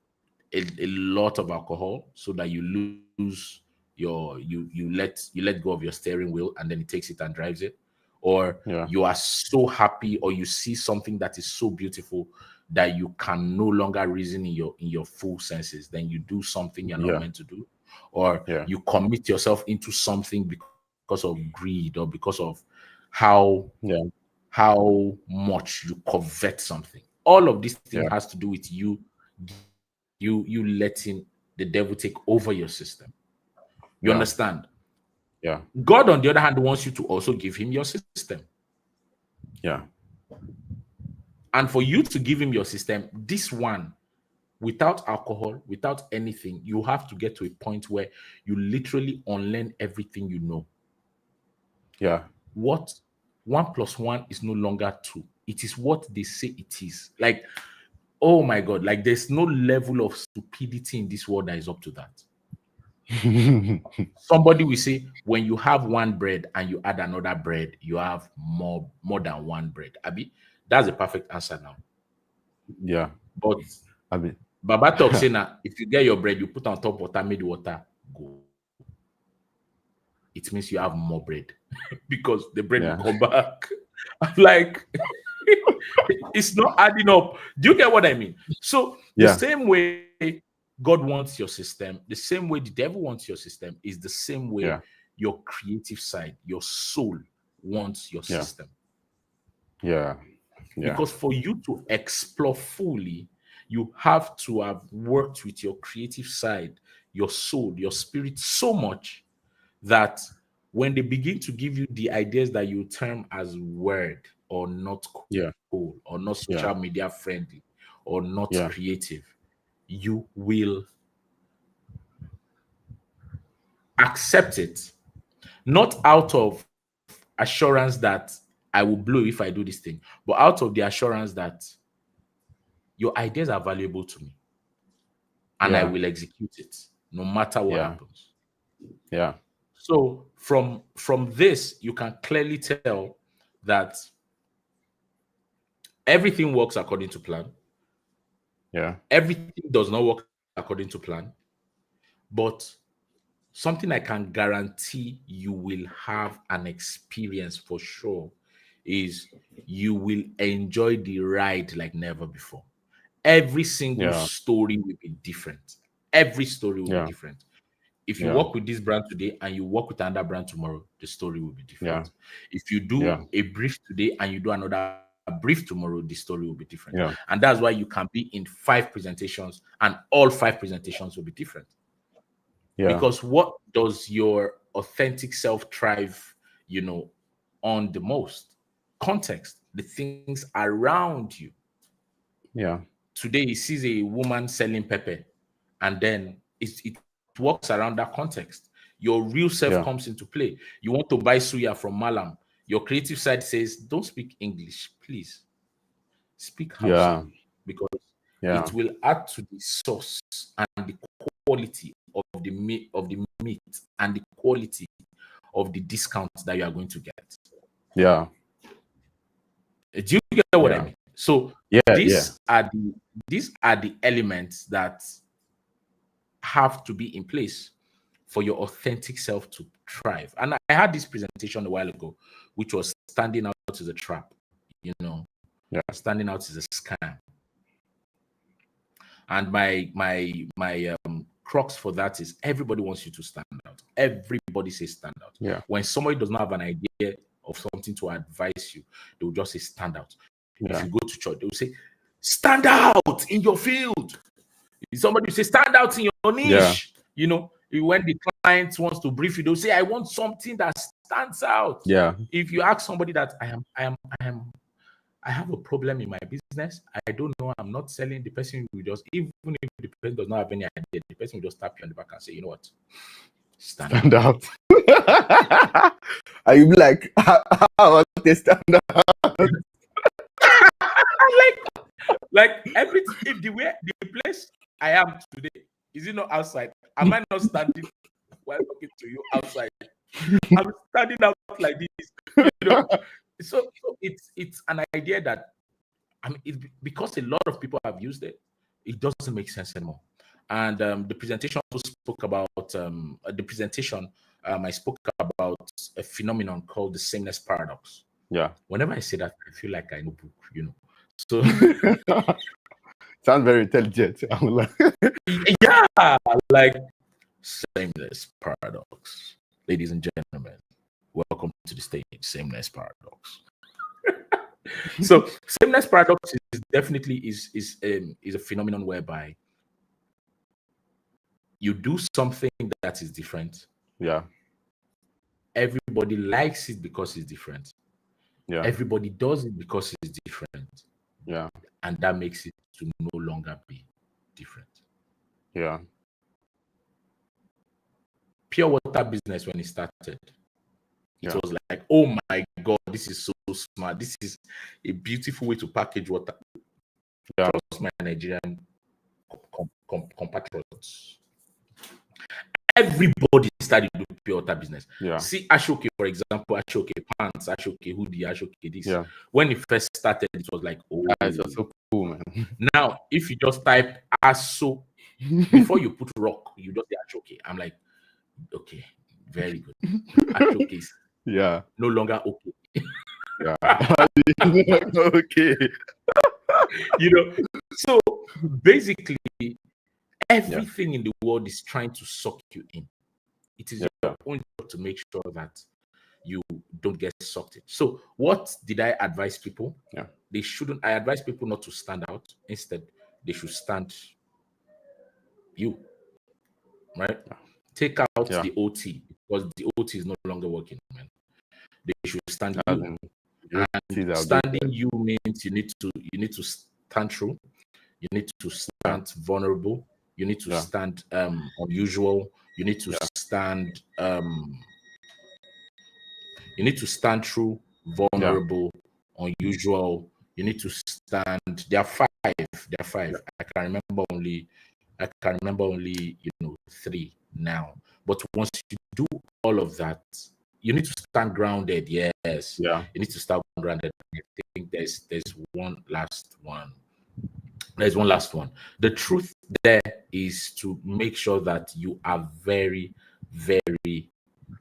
a lot of alcohol so that you lose you let go of your steering wheel and then it takes it and drives it, or Yeah. you are so happy or you see something that is so beautiful that you can no longer reason in your full senses, then you do something you're not Yeah. meant to do, or Yeah. you commit yourself into something because of greed or because of how Yeah. how much you covet something. All of this thing Yeah. has to do with you letting the devil take over your system. You Yeah. understand? Yeah. God, on the other hand, wants you to also give him your system. Yeah. And for you to give him your system, this one, without alcohol, without anything, you have to get to a point where you literally unlearn everything you know. Yeah. What 1 plus 1 is no longer 2. It is what they say it is. Like, oh my God, like there's no level of stupidity in this world that is up to that. Somebody will say, when you have one bread and you add another bread, you have more than one bread. Abi, that's a perfect answer now. Yeah. But I mean, Baba talk say now, if you get your bread, you put on top water, make the water go. It's it means you have more bread because the bread Yeah. will come back. I'm like, it's not adding up. Do you get what I mean? So the Yeah. same way God wants your system, the same way the devil wants your system, is the same way Yeah. your creative side, your soul wants your Yeah. system. Yeah. Yeah. Because for you to explore fully, you have to have worked with your creative side, your soul, your spirit so much that when they begin to give you the ideas that you term as word or not Yeah. cool or not Yeah. social media friendly or not Yeah. creative, you will accept it, not out of assurance that I will blow if I do this thing, but out of the assurance that your ideas are valuable to me and I Yeah. will execute it no matter what Yeah. happens. Yeah. So from this, you can clearly tell that everything works according to plan. Yeah. Everything does not work according to plan, but something I can guarantee you will have an experience for sure is you will enjoy the ride like never before. Every single Yeah. story will be different. Every story will be Yeah. different. If you Yeah. work with this brand today and you work with another brand tomorrow, the story will be Yeah. different. If you do Yeah. a brief today and you do another brief tomorrow, the story will be different. Yeah. And that's why you can be in 5 presentations and all 5 presentations will be different. Yeah. Because what does your authentic self thrive, on the most? Context, the things around you. Yeah. Today, he sees a woman selling pepper, and then it works around that context. Your real self Yeah. comes into play. You want to buy suya from Malam. Your creative side says, don't speak English, please. Speak Hausa, Yeah. because Yeah. it will add to the sauce and the quality of the meat and the quality of the discounts that you are going to get. Yeah. Do you get what I Yeah. mean? So Yeah. Yeah. these are the elements that have to be in place for your authentic self to thrive. And I had this presentation a while ago, which was standing out as a trap, you know, Yeah. standing out as a scam. And my crux for that is everybody wants you to stand out. Everybody says stand out. Yeah. When somebody does not have an idea of something to advise you, they will just say stand out. If Yeah. you go to church, they will say stand out in your field. If somebody will say stand out in your Yeah. niche. When the client wants to brief you, they'll say I want something that stands out. Yeah. If you ask somebody that I have a problem in my business. I don't know. I'm not selling. The person will just, even if the person does not have any idea, the person will just tap you on the back and say, you know what? Stand Stand out. out. Are you like how they stand out? like everything, if the place I am today, is it not outside? Am I not standing while talking to you outside? I'm standing out like this. So it's an idea that because a lot of people have used it, it doesn't make sense anymore. And the presentation also spoke about I spoke about a phenomenon called the sameness paradox. Yeah. Whenever I say that, I feel like I know book. So Sounds very intelligent. I'm like, yeah, like sameness paradox. Ladies and gentlemen, welcome to the stage, sameness paradox. So sameness paradox is definitely is a phenomenon whereby you do something that is different. yeah. Everybody likes it because it's different. Yeah. Everybody does it because it's different. Yeah. And that makes it to no longer be different. Yeah. Pure water business, when it started, it Yeah. was like, oh my God, this is so smart. This is a beautiful way to package water. Yeah. Trust my Nigerian compatriots. Everybody started to do pure water business. Yeah. See Ashoke, for example, Ashoke pants, Ashoke hoodie, Ashoke this. Yeah. When it first started, it was like, oh. It's so cool, man. Now, if you just type Aso, before you put rock, you just say Ashoke. I'm like, okay, Very good. At showcase. Yeah. No longer okay. Yeah. Okay. You know, so basically everything in the world is trying to suck you in. It is your own job to make sure that you don't get sucked in. So what did I advise people? Yeah. They shouldn't. I advise people not to stand out. Instead, they should stand you, right? Take out Yeah. the OT because the OT is no longer working, man. They should stand As you. in, And see out there. standing you means you need to stand true. You need to stand vulnerable. You need to stand unusual. You need to stand you need to stand true, vulnerable, unusual. You need to stand. There are five. There are five. I can remember only three now. But once you do all of that, you need to stand grounded. Yes. Yeah. You need to stand grounded. I think there's one last one. There's one last one. The truth there is to make sure that you are very, very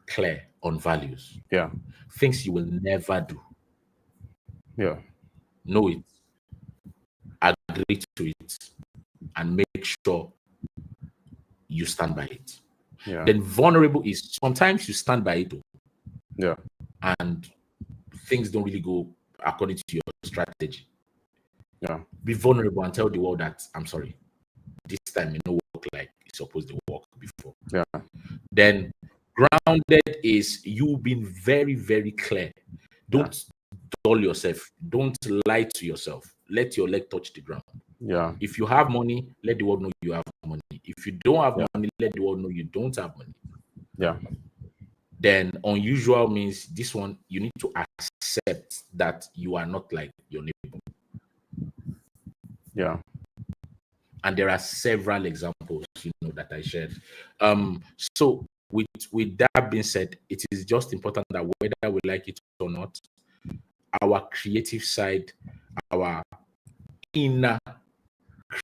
clear on values. Yeah. Things you will never do. Yeah. Know it, agree to it, and make sure you stand by it. Yeah. Then vulnerable is sometimes you stand by it Yeah. and things don't really go according to your strategy. Yeah. Be vulnerable and tell the world that I'm sorry. This time it no work like it's supposed to work before. Yeah. Then grounded is you being very, very clear. Don't dull yourself. Don't lie to yourself. Let your leg touch the ground. Yeah. If you have money, let the world know you have money. If you don't have money, let the world know you don't have money. Yeah. Then unusual means this one, you need to accept that you are not like your neighbor. Yeah. And there are several examples, that I shared. So with that being said, it is just important that whether we like it or not, our creative side, our inner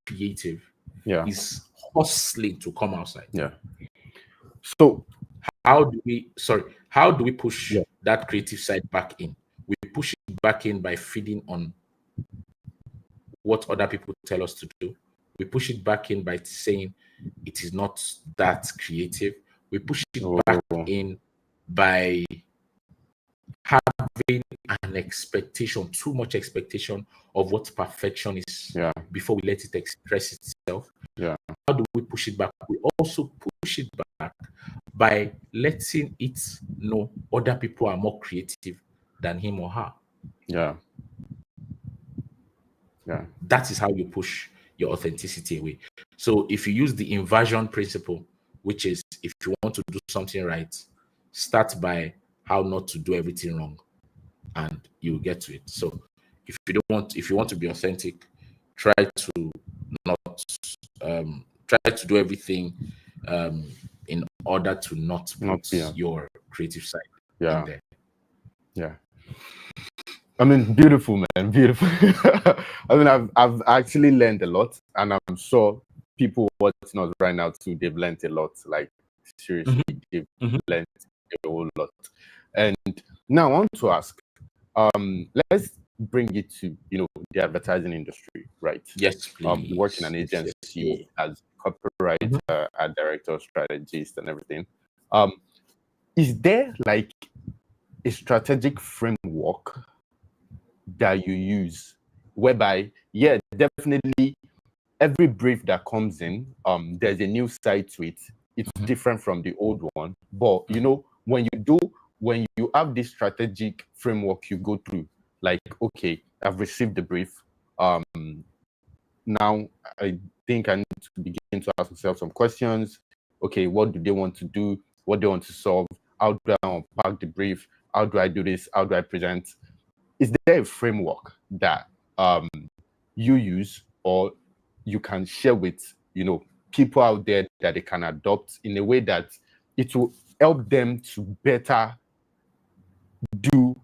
creative is hustling to come outside. Yeah. So how do we push that creative side back in? We push it back in by feeding on what other people tell us to do. We push it back in by saying it is not that creative. We push it back in by having an expectation, too much expectation of what perfection is before we let it express itself. Yeah. How do we push it back? We also push it back by letting it know other people are more creative than him or her. Yeah. Yeah. That is how you push your authenticity away. So if you use the inversion principle, which is if you want to do something right, start by how not to do everything wrong, and you'll get to it. So if you want to be authentic, try to not try to do everything in order to not put your creative side in there. Yeah. I mean, beautiful, man, beautiful. I mean, I've actually learned a lot, and I'm sure people watching us right now too, they've learned a lot. Like seriously, they've learned a whole lot. And now I want to ask, let's bring it to the advertising industry, right? Yes, please. You work in an agency as copywriter, art director, strategist, and everything. Is there like a strategic framework that you use whereby definitely every brief that comes in, there's a new side to it. It's different from the old one, but when you have this strategic framework you go through, like, okay, I've received the brief, now I think I need to begin to ask myself some questions. Okay, what do they want to do? What they want to solve? How do I unpack the brief? How do I do this? How do I present? Is there a framework that you use or you can share with people out there that they can adopt in a way that it will help them to better do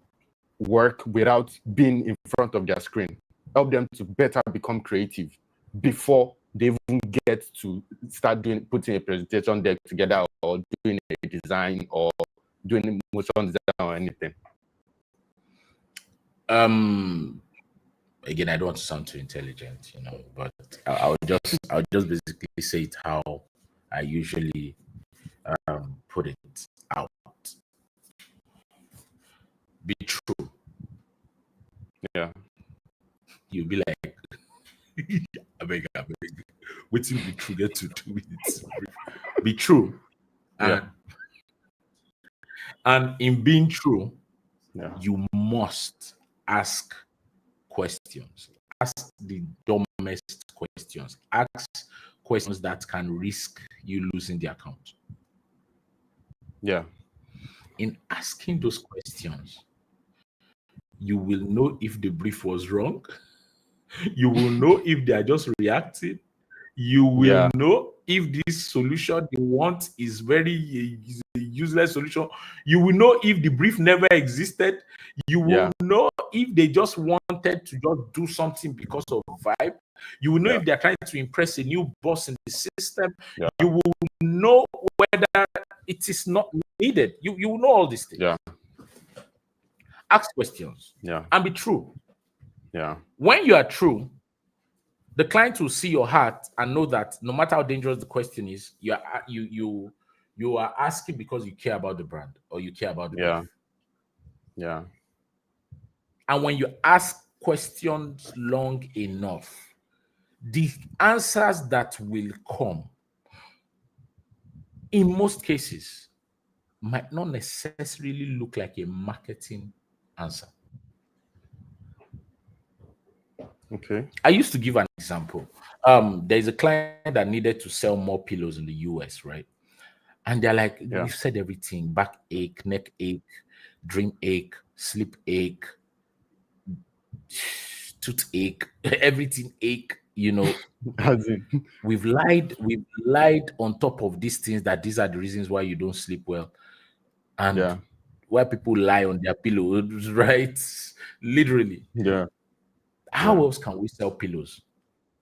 work without being in front of their screen, help them to better become creative before they even get to start putting a presentation deck together or doing a design or doing motion design or anything? Again, I don't want to sound too intelligent, but I'll just basically say it how I usually put it out. Be true. Yeah. You'll be like, I beg. Waiting be true, get to do it. Be true. Yeah. And in being true, Yeah. you must ask questions. Ask the dumbest questions. Ask questions that can risk you losing the account. Yeah. In asking those questions, you will know if the brief was wrong. You will know if they are just reacting. You will Yeah. know if this solution they want is is a useless solution. You will know if the brief never existed. You will Yeah. know if they just wanted to just do something because of vibe. You will know Yeah. if they're trying to impress a new boss in the system. Yeah. You will know whether it is not needed. You will know all these things. Yeah. Ask questions Yeah. and be true. Yeah. When you are true, the client will see your heart and know that no matter how dangerous the question is, you are asking because you care about the brand or you care about the Yeah. brief. Yeah. And when you ask questions long enough, the answers that will come, in most cases, might not necessarily look like a marketing answer. Okay. I used to give an example. There's a client that needed to sell more pillows in the US, right? And they're like, Yeah. we've said everything: backache, neck ache, dream ache, sleep ache, toothache, everything ache. As in, We've lied on top of these things that these are the reasons why you don't sleep well, and yeah. why people lie on their pillows, right? Literally. Yeah. How Yeah. else can we sell pillows?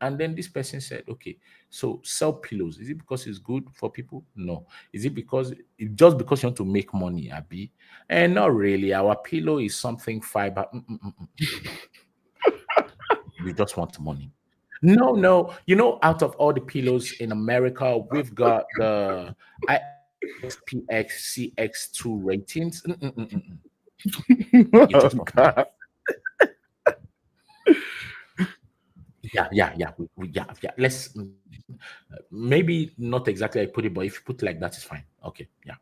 And then this person said, okay, so sell pillows. Is it because it's good for people? No. Is it just because you want to make money, Abby? And not really. Our pillow is something fiber. We just want money. No, no. Out of all the pillows in America, we've got the ISPX CX2 ratings. You Oh, just want money. God. Yeah. Yeah. Let's maybe not exactly I put it, but if you put it like that, it's fine. Okay, yeah.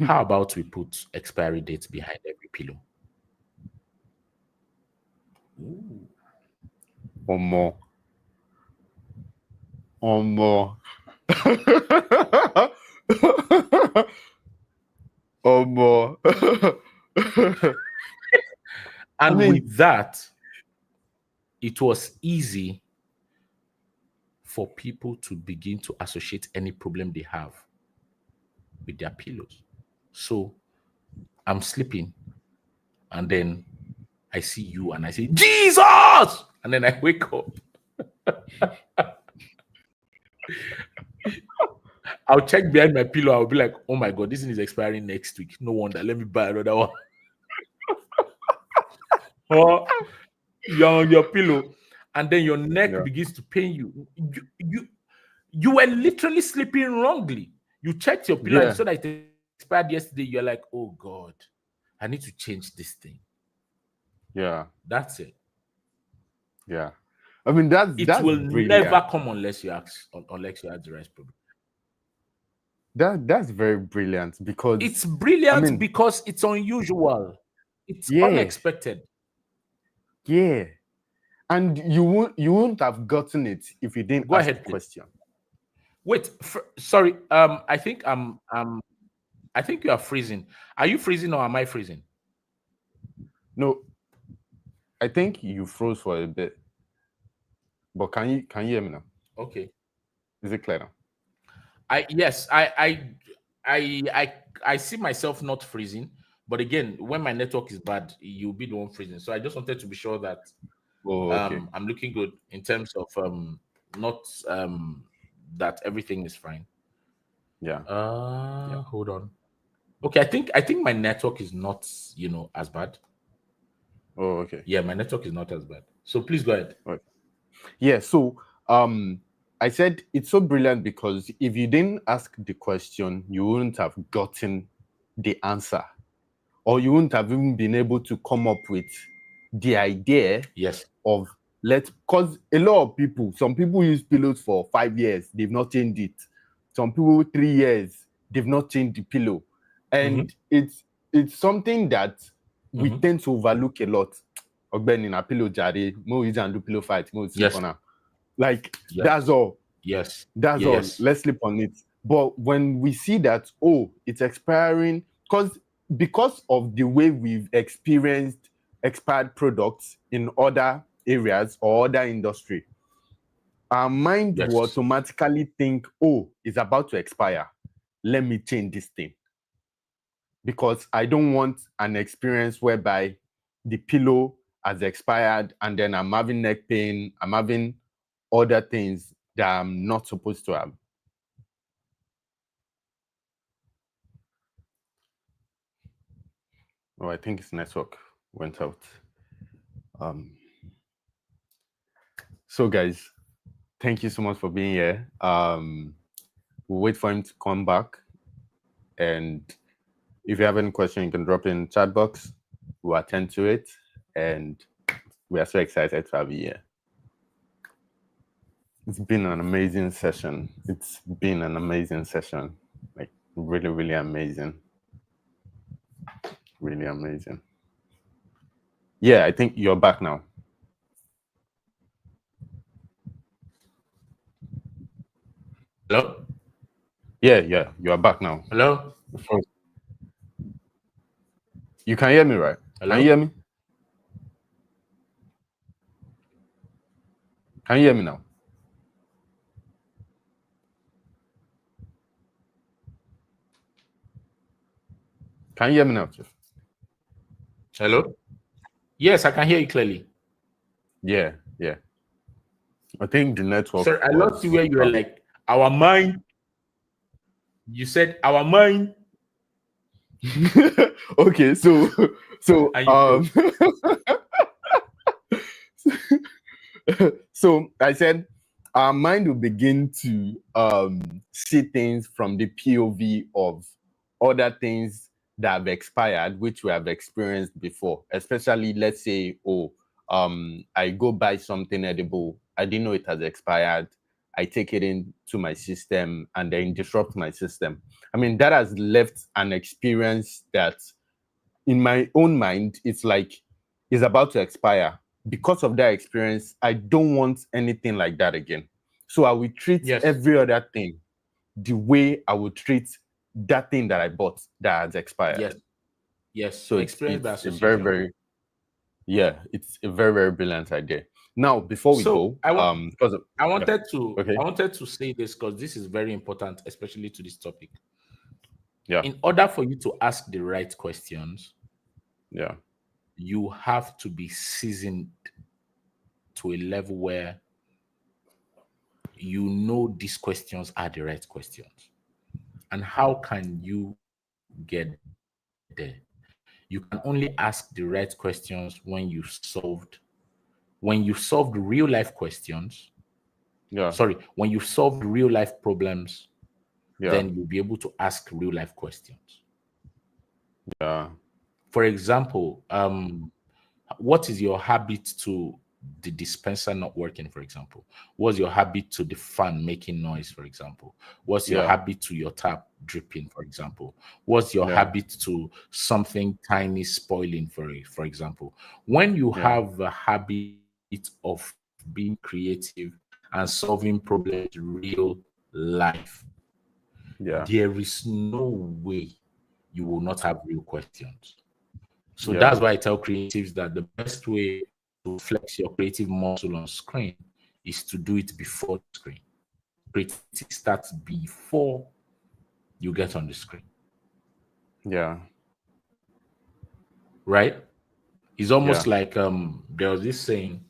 How about we put expiry dates behind every pillow? Ooh. Or more. Or more. Or more. I And mean, with that, it was easy for people to begin to associate any problem they have with their pillows. So I'm sleeping, and then I see you and I say, Jesus! And then I wake up. I'll check behind my pillow. I'll be like, oh my God, this thing is expiring next week. No wonder. Let me buy another one. Or you're on your pillow, and then your neck yeah. begins to pain you. You were literally sleeping wrongly. You checked your pillow and Yeah. saw that it expired yesterday. You're like, oh God, I need to change this thing. Yeah. That's it. Yeah. I mean, that's It that's will never brilliant. come unless you ask the right problem. That's very brilliant because It's I brilliant mean, because it's unusual. It's yeah, unexpected. yeah. And you won't have gotten it if you didn't Go ask the ahead, please. question. Wait, sorry. I think you are freezing. Are you freezing or am I freezing? No, I think you froze for a bit. But can you hear me now? Okay. Is it clear now? Yes, I see myself not freezing, but again, when my network is bad, you'll be the one freezing. So I just wanted to be sure that Oh, okay. I'm looking good in terms of not that everything is fine. Yeah. Yeah. Hold on. Okay, I think my network is not, as bad. Oh, okay. Yeah, my network is not as bad. So please go ahead. Right. Yeah. So I said it's so brilliant because if you didn't ask the question, you wouldn't have gotten the answer, or you wouldn't have even been able to come up with the idea Yes. of let's, because a lot of people, some people use pillows for 5 years, they've not changed it. Some people 3 years, they've not changed the pillow. Mm-hmm. And it's something that we Mm-hmm. tend to overlook a lot. Ogbeni na pillow jare, mo use and do pillow fight, mo sleep Yes. on her. Like Yes. that's all. Yes. That's all. Yes. Let's sleep on it. But when we see that, oh, it's expiring, because of the way we've experienced expired products in other areas or other industry, our mind will Yes. automatically think, oh, it's about to expire. Let me change this thing. Because I don't want an experience whereby the pillow has expired and then I'm having neck pain, I'm having other things that I'm not supposed to have. Oh, I think his network went out. Um, so guys, thank you so much for being here. We'll wait for him to come back. And if you have any question, you can drop in chat box. We'll attend to it. And we are so excited to have you here. It's been an amazing session. It's been an amazing session. Like really, really amazing. Really amazing. Yeah, I think you're back now. Hello? Yeah, you are back now. Hello? You can hear me, right? Can you Hello? hear me? Can you hear me now? Can you hear me now, Chief? Hello? Yes, I can hear you clearly. Yeah. I think the network Sorry, I lost you was where you were like, our mind. You said our mind, okay, so and you froze. so I said our mind will begin to see things from the POV of other things that have expired, which we have experienced before. Especially, let's say, oh, I go buy something edible, I didn't know it has expired. I take it into my system and then disrupt my system. I mean, that has left an experience that in my own mind, it's like it's about to expire. Because of that experience, I don't want anything like that again. So I will treat Yes. every other thing the way I would treat that thing that I bought that has expired. Yes. Yes. So Experience by it's a very, association. very, yeah, it's a very, very brilliant idea. Now, before we So go, I want because of, I yeah, wanted to okay, I wanted to say this because this is very important, especially to this topic. yeah, In order for you to ask the right questions, yeah, you have to be seasoned to a level where you know these questions are the right questions. And how can you get there? You can only ask the right questions when you solved real life questions. yeah, Sorry, when you solved real life problems, yeah, then you'll be able to ask real life questions. yeah, For example, what is your habit to the dispenser not working, for example? What's your habit to the fan making noise, for example? What's your yeah, habit to your tap dripping, for example? What's your yeah, habit to something tiny spoiling, for example? When you yeah, have a habit of being creative and solving problems real life, yeah, there is no way you will not have real questions. So that's yeah, why I tell creatives that the best way to flex your creative muscle on screen is to do it before the screen. Creativity starts before you get on the screen, yeah, right? It's almost yeah, like there was this saying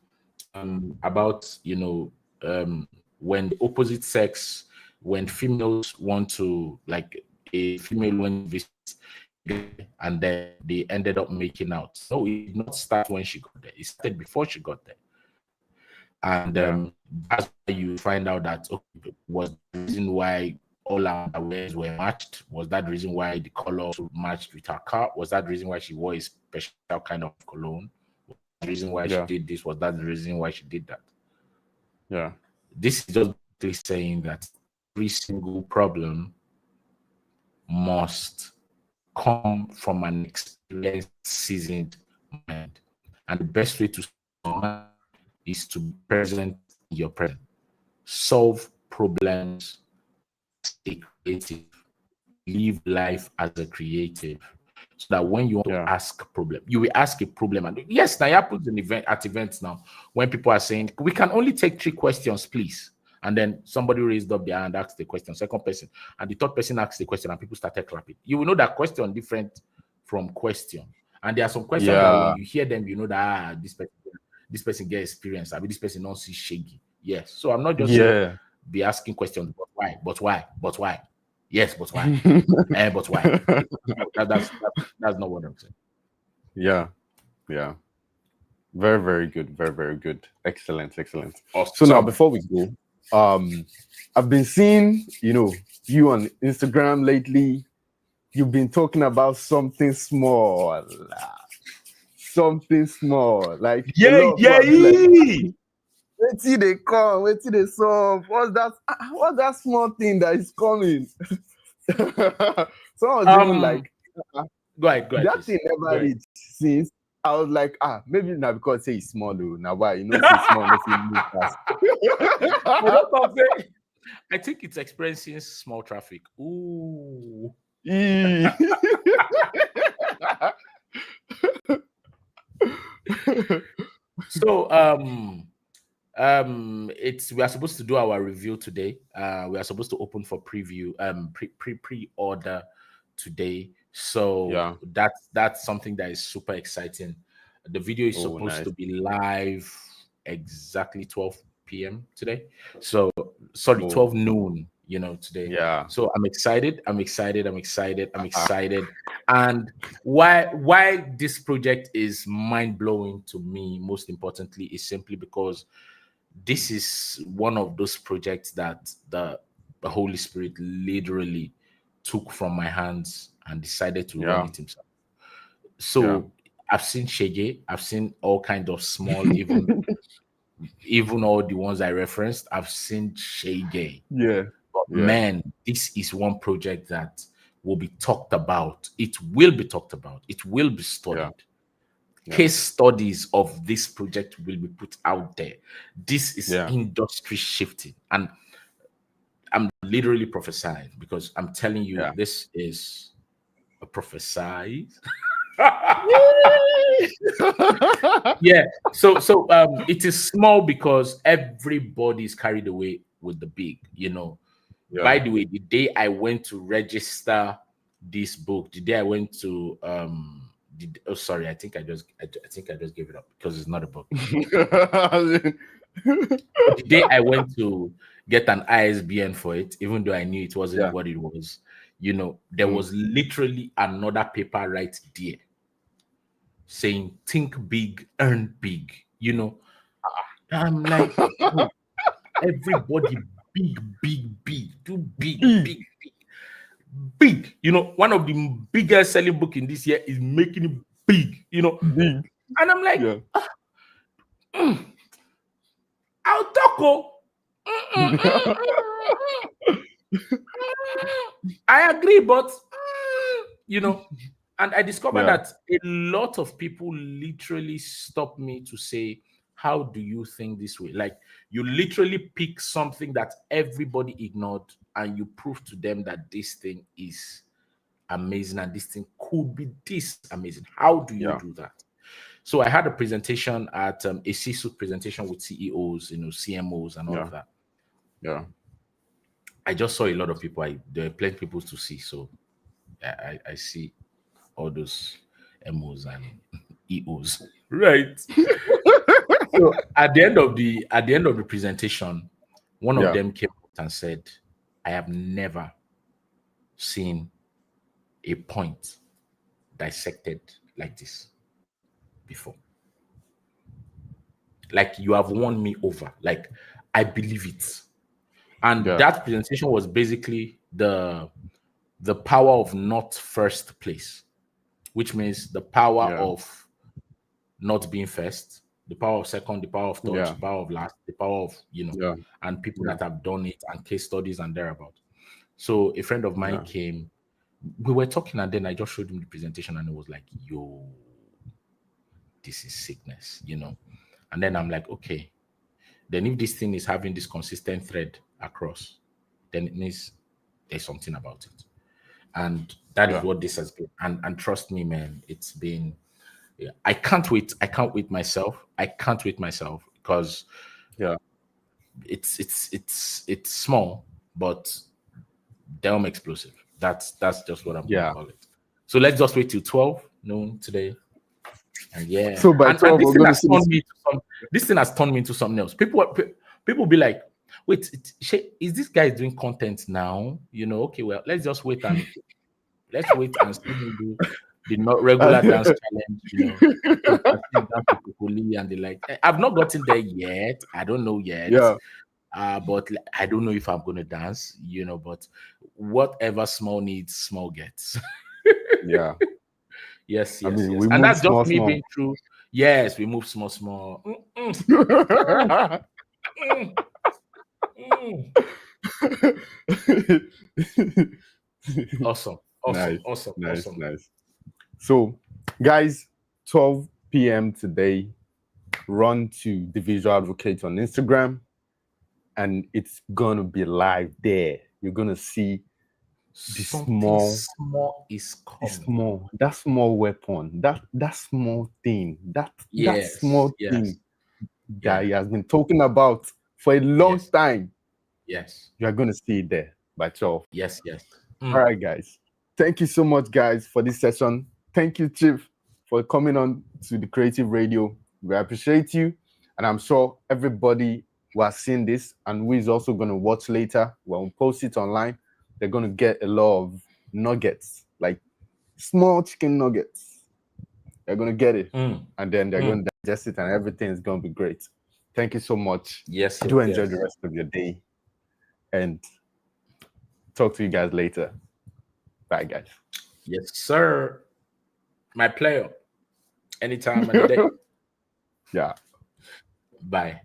about when the opposite sex when females want to, like, a female went to visit and then they ended up making out. No, it did not start when she got there. It started before she got there. And Yeah. that's why you find out that, okay, was the reason why all our underwears were matched? Was that the reason why the color matched with her car? Was that the reason why she wore a special kind of cologne? Was that the reason why she Yeah. did this? Was that the reason why she did that? Yeah. This is just basically saying that every single problem must come from an experienced, seasoned mind. And the best way to solve is to be present in your present. Solve problems as a creative. Live life as a creative. So that when you want to Yeah. ask a problem, you will ask a problem. And yes, now it happens in at events now when people are saying, we can only take 3 questions, please. And then somebody raised up their hand, asked the question, second person, and the third person asked the question, and people started clapping. You will know that question different from question. And there are some questions that when Yeah. you hear them, you know that this person get experience. I mean, this person don't see shaggy. Yes. So I'm not just saying Yeah. be asking questions, but why? But why? But why? Yes, but why? But why? That's not what I'm saying. Yeah. Yeah. Very, very good. Very, very good. Excellent. Excellent. So now, Awesome. before we go, I've been seeing, you on Instagram lately. You've been talking about something small, something small. Like a Yeah, lot of people yeah. have been like, wait till they come, wait till they solve. What's that? What's that small thing that is coming? Someone was even Um, like, go ahead, that please. thing never Go ahead. reached since. I was like, maybe now because say it's small, though. Now why? Say small, no fit move fast. I don't know, say- I think it's experiencing small traffic. Ooh. Eee. So it's we are supposed to do our review today. We are supposed to open for preview, pre-order today. So Yeah. that's something that is super exciting. The video is Oh, supposed nice. to be live exactly 12 p.m. today. So sorry, Oh, 12 noon, today. yeah. So I'm excited. I'm excited. And why this project is mind-blowing to me, most importantly, is simply because this is one of those projects that the Holy Spirit literally took from my hands and decided to run Yeah. it himself. Yeah. So I've seen Shege, I've seen all kinds of small, even all the ones I referenced, I've seen Shege. Yeah. But Yeah. man, this is one project that will be talked about. It will be talked about. It will be Yeah. studied. Yeah. Case studies of this project will be put out there. This is Yeah. industry shifting. And I'm literally prophesying because I'm telling you, Yeah. this is a prophesy. Yeah. So it is small because everybody is carried away with the big. By Yeah. the way, the day I went to register this book, the day I went to oh sorry, I think I just gave it up because it's not a book. But the day I went to get an ISBN for it, even though I knew it wasn't Yeah. what it was, there Mm. was literally another paper right there saying think big, earn big. I'm like, oh, everybody big, big, big, do big, Big. big, big, big. One of the biggest selling book in this year is making it big. Big. And I'm like, Yeah. mm, I'll talk. Oh. Mm, mm, mm, mm, I agree, but and I discovered Yeah. that a lot of people literally stop me to say, how do you think this way? Like, you literally pick something that everybody ignored and you prove to them that this thing is amazing and this thing could be this amazing. How do you Yeah. do that? So I had a presentation at a C-suite presentation with CEOs, CMOs and all Yeah. of that. Yeah. I just saw a lot of people. There are plenty of people to see. So I see all those MOs and EOs. Right. So at the end of the presentation, one of Yeah. them came out and said, I have never seen a point dissected like this before. Like you have won me over. Like I believe it. And Yeah. that presentation was basically the power of not first place, which means the power Yeah. of not being first, the power of second, the power of third, Yeah. the power of last, the power of Yeah. and people Yeah. that have done it and case studies and thereabout. So a friend of mine Yeah. came, we were talking, and then I just showed him the presentation, and it was like, yo, this is sickness. And then I'm like, okay, then if this thing is having this consistent thread across, then it means there's something about it. And that is Yeah. what this has been. And trust me, man, it's been, yeah, I can't wait. I can't wait myself. I can't wait myself because Yeah. it's small, but damn explosive. That's just what I'm gonna Yeah. call it. So let's just wait till 12 noon today. And yeah, So by and 12, this we're thing going to has see turned this. me to some. This thing has turned me into something else. People be like, "Wait, is this guy doing content now?" Okay, well, let's wait and see him do the not regular dance challenge. So we can see him dance to Kokoli and the like. I've not gotten there yet. I don't know yet. Yeah. But I don't know if I'm gonna dance. But whatever small needs, small gets. Yeah. Yes, I yes, mean, yes. we And move that's just small, me small. being true. Yes, we move small, small. Mm, mm, mm. Awesome, awesome, Nice. awesome, Nice. awesome. Nice. So, guys, 12 p.m. today, run to the Visual Advocate on Instagram, and it's gonna be live there. You're gonna see the Something small, small is the coming. small, that small weapon, that small thing, that Yes, small yes, thing that yeah, he has been talking about for a long yes, time. yes, You are gonna see it there by 12. yes, yes. All Mm. right, guys. Thank you so much, guys, for this session. Thank you, Chief, for coming on to the Creative Radio. We appreciate you. And I'm sure everybody who has seen this and who is also going to watch later, when we post it online, they're going to get a lot of nuggets, like small chicken nuggets. They're going to get it. Mm. And then they're Mm. going to digest it, and everything is going to be great. Thank you so much. Yes, yes, Do enjoy the yes, rest of your day. And talk to you guys later. Bye, guys. yes, sir. My player, anytime of the day. Yeah. Bye.